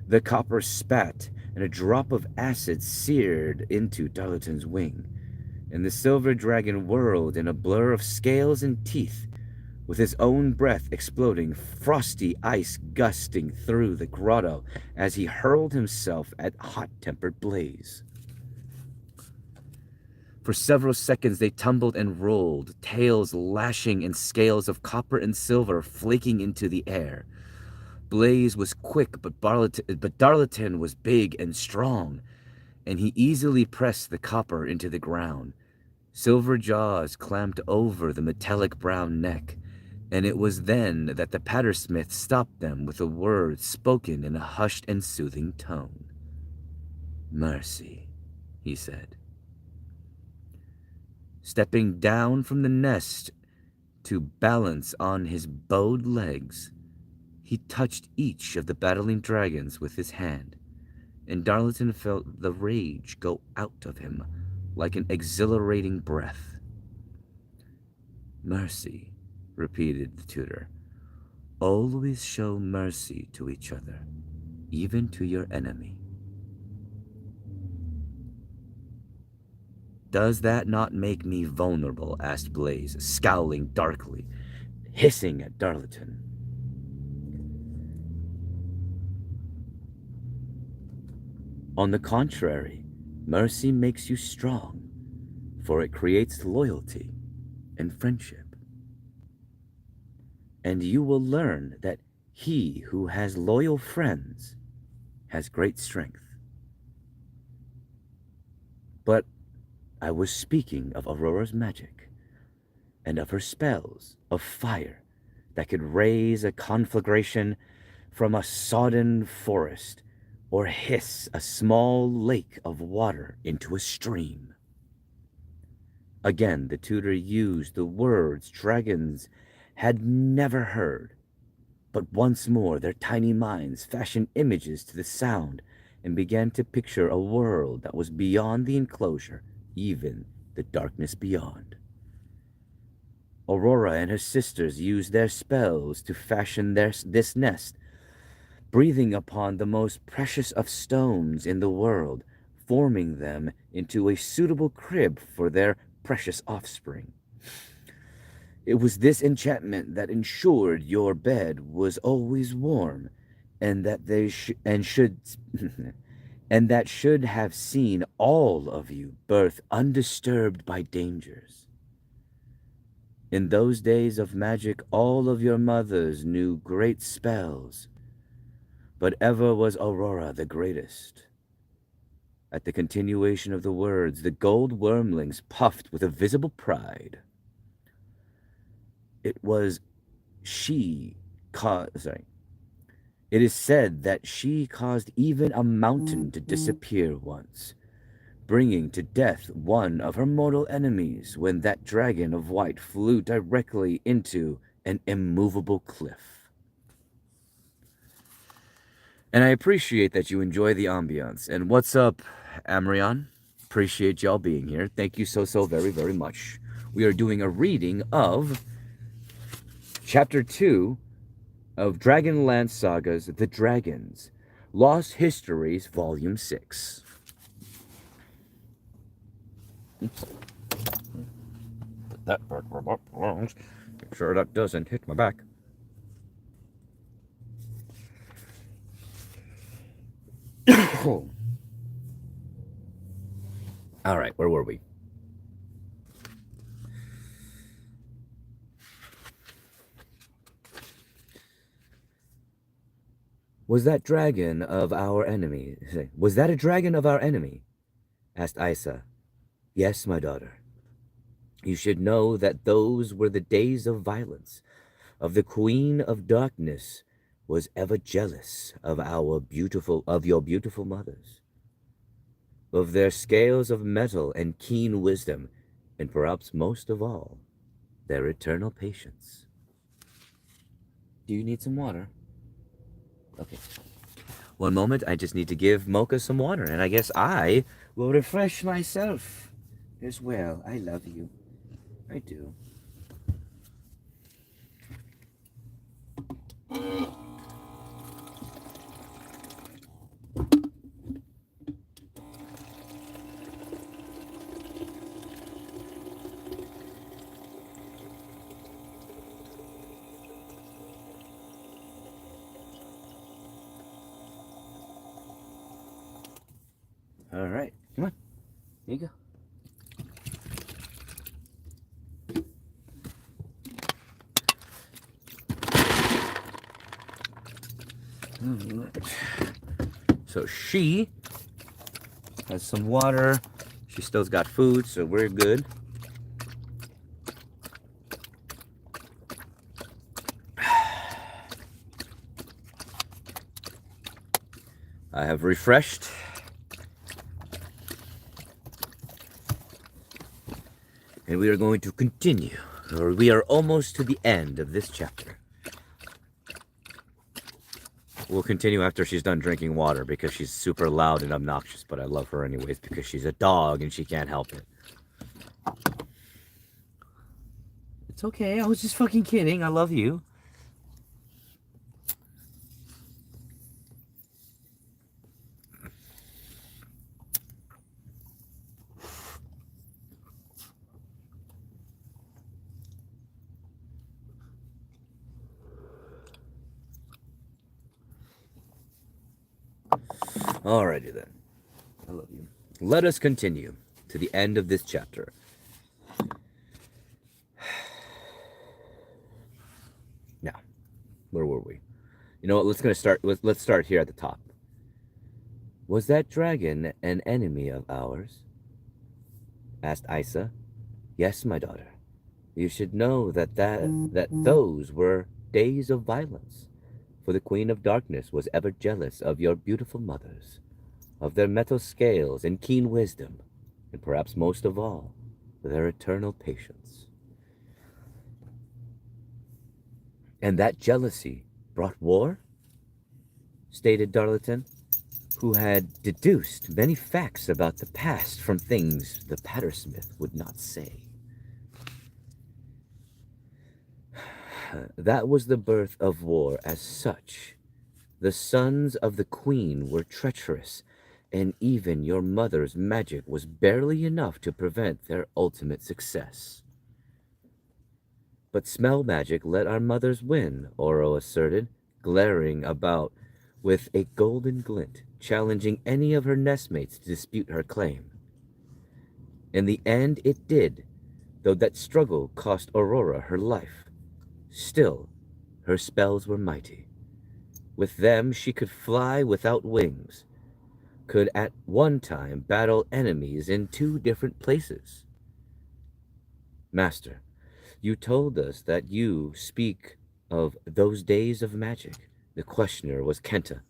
The copper spat, and a drop of acid seared into Darlington's wing, and the silver dragon whirled in a blur of scales and teeth, with his own breath exploding, frosty ice gusting through the grotto as he hurled himself at hot-tempered Blaze. For several seconds they tumbled and rolled, tails lashing and scales of copper and silver flaking into the air. Blaze was quick, but Darlington was big and strong, and he easily pressed the copper into the ground. Silver jaws clamped over the metallic brown neck, and it was then that the Pattersmith stopped them with a word spoken in a hushed and soothing tone. "Mercy," he said. Stepping down from the nest to balance on his bowed legs, he touched each of the battling dragons with his hand, and Darlington felt the rage go out of him like an exhilarating breath. "Mercy," repeated the tutor. "Always show mercy to each other, even to your enemy." "Does that not make me vulnerable?" asked Blaze, scowling darkly, hissing at Darlington. "On the contrary, mercy makes you strong, for it creates loyalty and friendship. And you will learn that he who has loyal friends has great strength." "But I was speaking of Aurora's magic, and of her spells of fire that could raise a conflagration from a sodden forest, or hiss a small lake of water into a stream." Again the tutor used the words dragons had never heard, but once more their tiny minds fashioned images to the sound and began to picture a world that was beyond the enclosure, even the darkness beyond. Aurora and her sisters used their spells to fashion this nest, breathing upon the most precious of stones in the world, forming them into a suitable crib for their precious offspring. It was this enchantment that ensured your bed was always warm, and that and that should have seen all of you birth undisturbed by dangers. In those days of magic, all of your mothers knew great spells, but ever was Aurora the greatest. At the continuation of the words, the gold wormlings puffed with a visible pride. It is said that she caused even a mountain to disappear once, bringing to death one of her mortal enemies when that dragon of white flew directly into an immovable cliff. And I appreciate that you enjoy the ambiance. And what's up, Amrion? Appreciate y'all being here. Thank you so very, very much. We are doing a reading of Chapter 2 of Dragonlance Saga's The Dragons, Lost Histories, Volume 6. Put that back where that belongs. Make sure that doesn't hit my back. All right, where were we? Was that dragon of our enemy? Was that a dragon of our enemy? Asked Isa. Yes, my daughter. You should know that those were the days of violence, of the Queen of Darkness was ever jealous of your beautiful mothers, of their scales of metal and keen wisdom, and perhaps most of all, their eternal patience. Do you need some water? Okay. One moment, I just need to give Mocha some water, and I guess I will refresh myself as well. I love you. I do. All right, come on. Here you go. So she has some water. She still's got food, so we're good. I have refreshed. And we are going to continue, or we are almost to the end of this chapter. We'll continue after she's done drinking water because she's super loud and obnoxious, but I love her anyways because she's a dog and she can't help it. It's okay, I was just fucking kidding. I love you. Alrighty then. I love you. Let us continue to the end of this chapter. Now, where were we? You know what? Let's start here at the top. Was that dragon an enemy of ours? Asked Isa. Yes, my daughter. You should know that those were days of violence. For the Queen of Darkness was ever jealous of your beautiful mothers, of their metal scales and keen wisdom, and perhaps most of all, their eternal patience. And that jealousy brought war? Stated Darlington, who had deduced many facts about the past from things the Pattersmith would not say. That was the birth of war as such. The sons of the Queen were treacherous, and even your mother's magic was barely enough to prevent their ultimate success. But smell magic let our mothers win, Oro asserted, glaring about with a golden glint, challenging any of her nestmates to dispute her claim. In the end it did, though that struggle cost Aurora her life. Still, her spells were mighty. With them she could fly without wings, could at one time battle enemies in 2 different places. Master, you told us that you speak of those days of magic. The questioner was Kenta,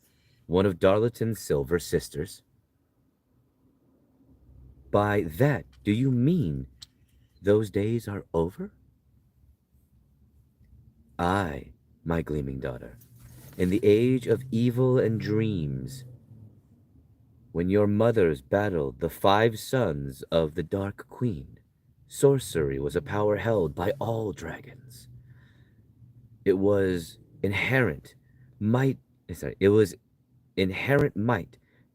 one of Darlington's silver sisters. By that, do you mean those days are over? Aye, my gleaming daughter, in the age of evil and dreams, when your mothers battled the 5 sons of the Dark Queen, sorcery was a power held by all dragons. It was inherent might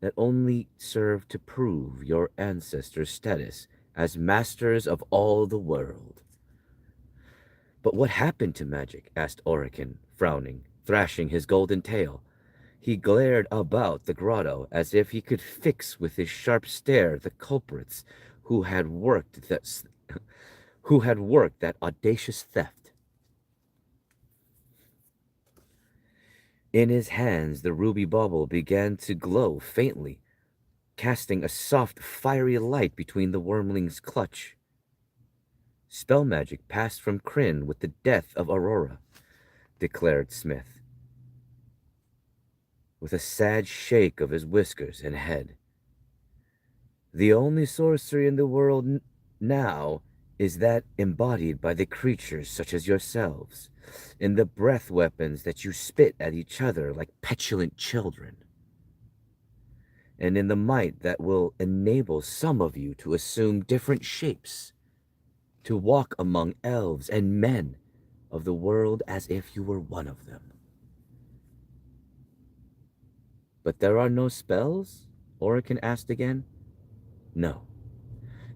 that only served to prove your ancestors' status as masters of all the world. But what happened to magic? Asked Orican, frowning, thrashing his golden tail. He glared about the grotto as if he could fix with his sharp stare the culprits who had worked that audacious theft. In his hands the ruby bauble began to glow faintly, casting a soft, fiery light between the wormling's clutch. Spell magic passed from Kryn with the death of Aurora, declared Smith, with a sad shake of his whiskers and head. The only sorcery in the world now is that embodied by the creatures such as yourselves, in the breath weapons that you spit at each other like petulant children, and in the might that will enable some of you to assume different shapes, to walk among elves and men of the world as if you were one of them. But there are no spells? Orican asked again. No,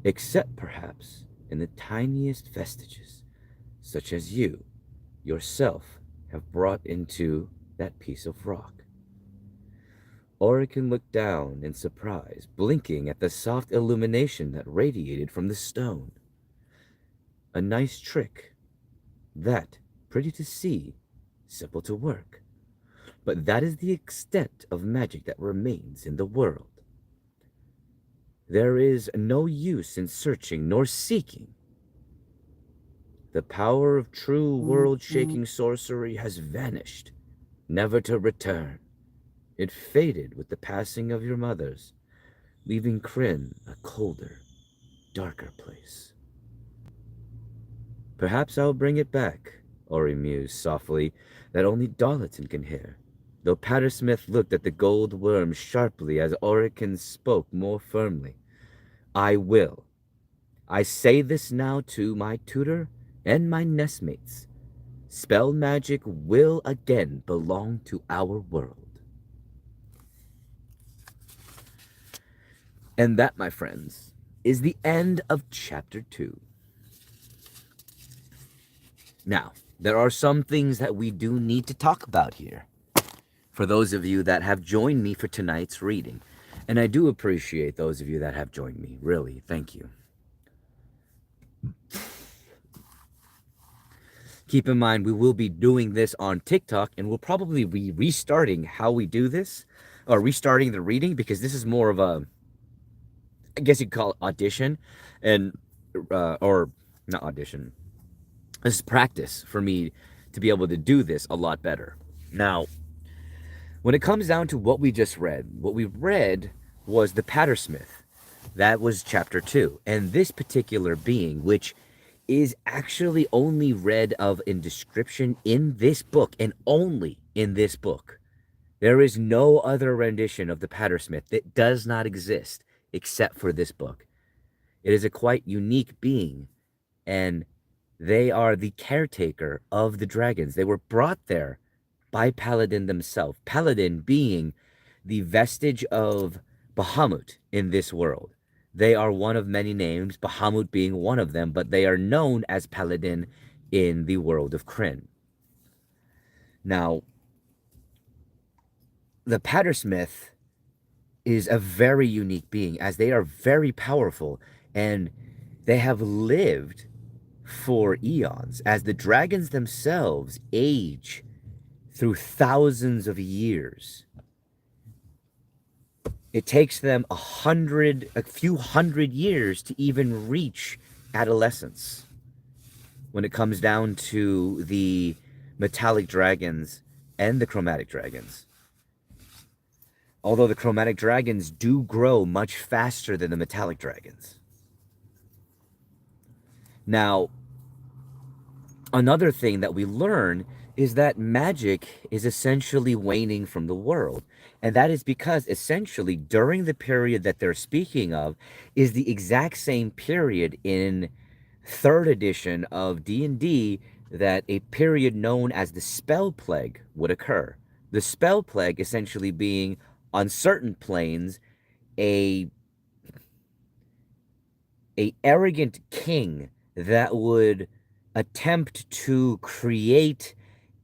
except perhaps in the tiniest vestiges, such as you, yourself, have brought into that piece of rock. Orican looked down in surprise, blinking at the soft illumination that radiated from the stone. A nice trick. That, pretty to see, simple to work. But that is the extent of magic that remains in the world. There is no use in searching nor seeking. The power of true world-shaking sorcery has vanished, never to return. It faded with the passing of your mothers, leaving Kryn a colder, darker place. Perhaps I'll bring it back, Ori mused softly, that only Darlington can hear, though Pattersmith looked at the gold worm sharply as Orican spoke more firmly. I will. I say this now to my tutor and my nestmates. Spell magic will again belong to our world. And that, my friends, is the end of Chapter 2. Now, there are some things that we do need to talk about here, for those of you that have joined me for tonight's reading. And I do appreciate those of you that have joined me. Really, thank you. Keep in mind, we will be doing this on TikTok, and we'll probably be restarting how we do this, or restarting the reading, because this is more of a, I guess you'd call it audition, and, or not audition. This is practice for me to be able to do this a lot better. Now, when it comes down to what we just read, what we read was the Pattersmith. That was Chapter 2. And this particular being, which is actually only read of in description in this book, and only in this book. There is no other rendition of the Pattersmith that does not exist except for this book. It is a quite unique being, and they are the caretaker of the dragons. They were brought there by Paladin themselves. Paladin being the vestige of Bahamut in this world. They are one of many names, Bahamut being one of them, but they are known as Paladin in the world of Kryn. Now, the Pattersmith is a very unique being, as they are very powerful, and they have lived for eons, as the dragons themselves age through thousands of years. It takes them a few hundred years to even reach adolescence when it comes down to the metallic dragons and the chromatic dragons. Although the chromatic dragons do grow much faster than the metallic dragons. Now, another thing that we learn is that magic is essentially waning from the world. And that is because essentially during the period that they're speaking of is the exact same period in 3rd edition of D&D that a period known as the Spell Plague would occur. The Spell Plague essentially being on certain planes a a arrogant king that would attempt to create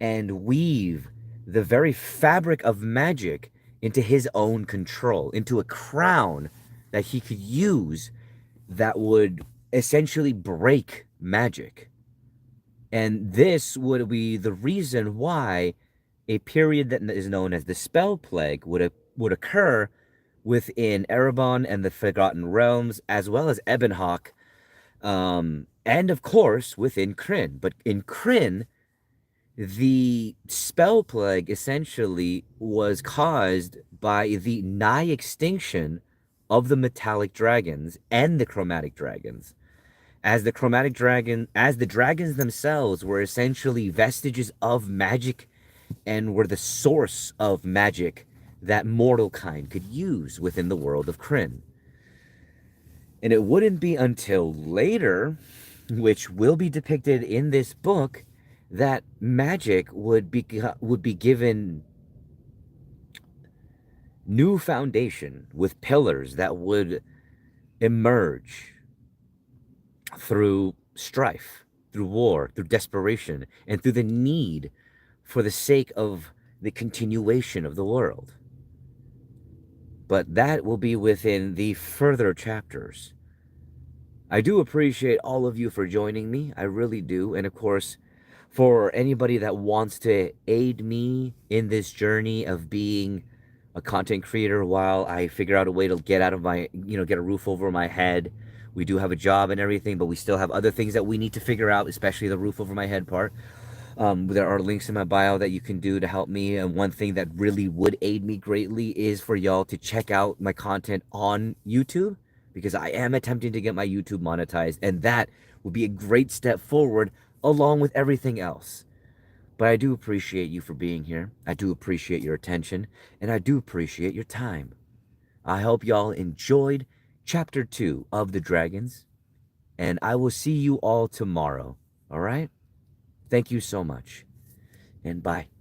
and weave the very fabric of magic into his own control, into a crown that he could use that would essentially break magic. And this would be the reason why a period that is known as the Spell Plague would occur within Erebon and the Forgotten Realms, as well as Ebonhawk, and of course within Krynn. But in Krynn, the Spell Plague essentially was caused by the nigh extinction of the metallic dragons and the chromatic dragons, as the dragons themselves were essentially vestiges of magic and were the source of magic that mortal kind could use within the world of Krynn. And it wouldn't be until later, which will be depicted in this book, that magic would be given new foundation with pillars that would emerge through strife, through war, through desperation, and through the need for the sake of the continuation of the world. But that will be within the further chapters. I do appreciate all of you for joining me. I really do. And of course, for anybody that wants to aid me in this journey of being a content creator while I figure out a way to get out of my, get a roof over my head. We do have a job and everything, but we still have other things that we need to figure out, especially the roof over my head part. There are links in my bio that you can do to help me. And one thing that really would aid me greatly is for y'all to check out my content on YouTube, because I am attempting to get my YouTube monetized, and that would be a great step forward along with everything else. But I do appreciate you for being here. I do appreciate your attention, and I do appreciate your time. I hope y'all enjoyed Chapter 2 of The Dragons, and I will see you all tomorrow, all right? Thank you so much, and bye.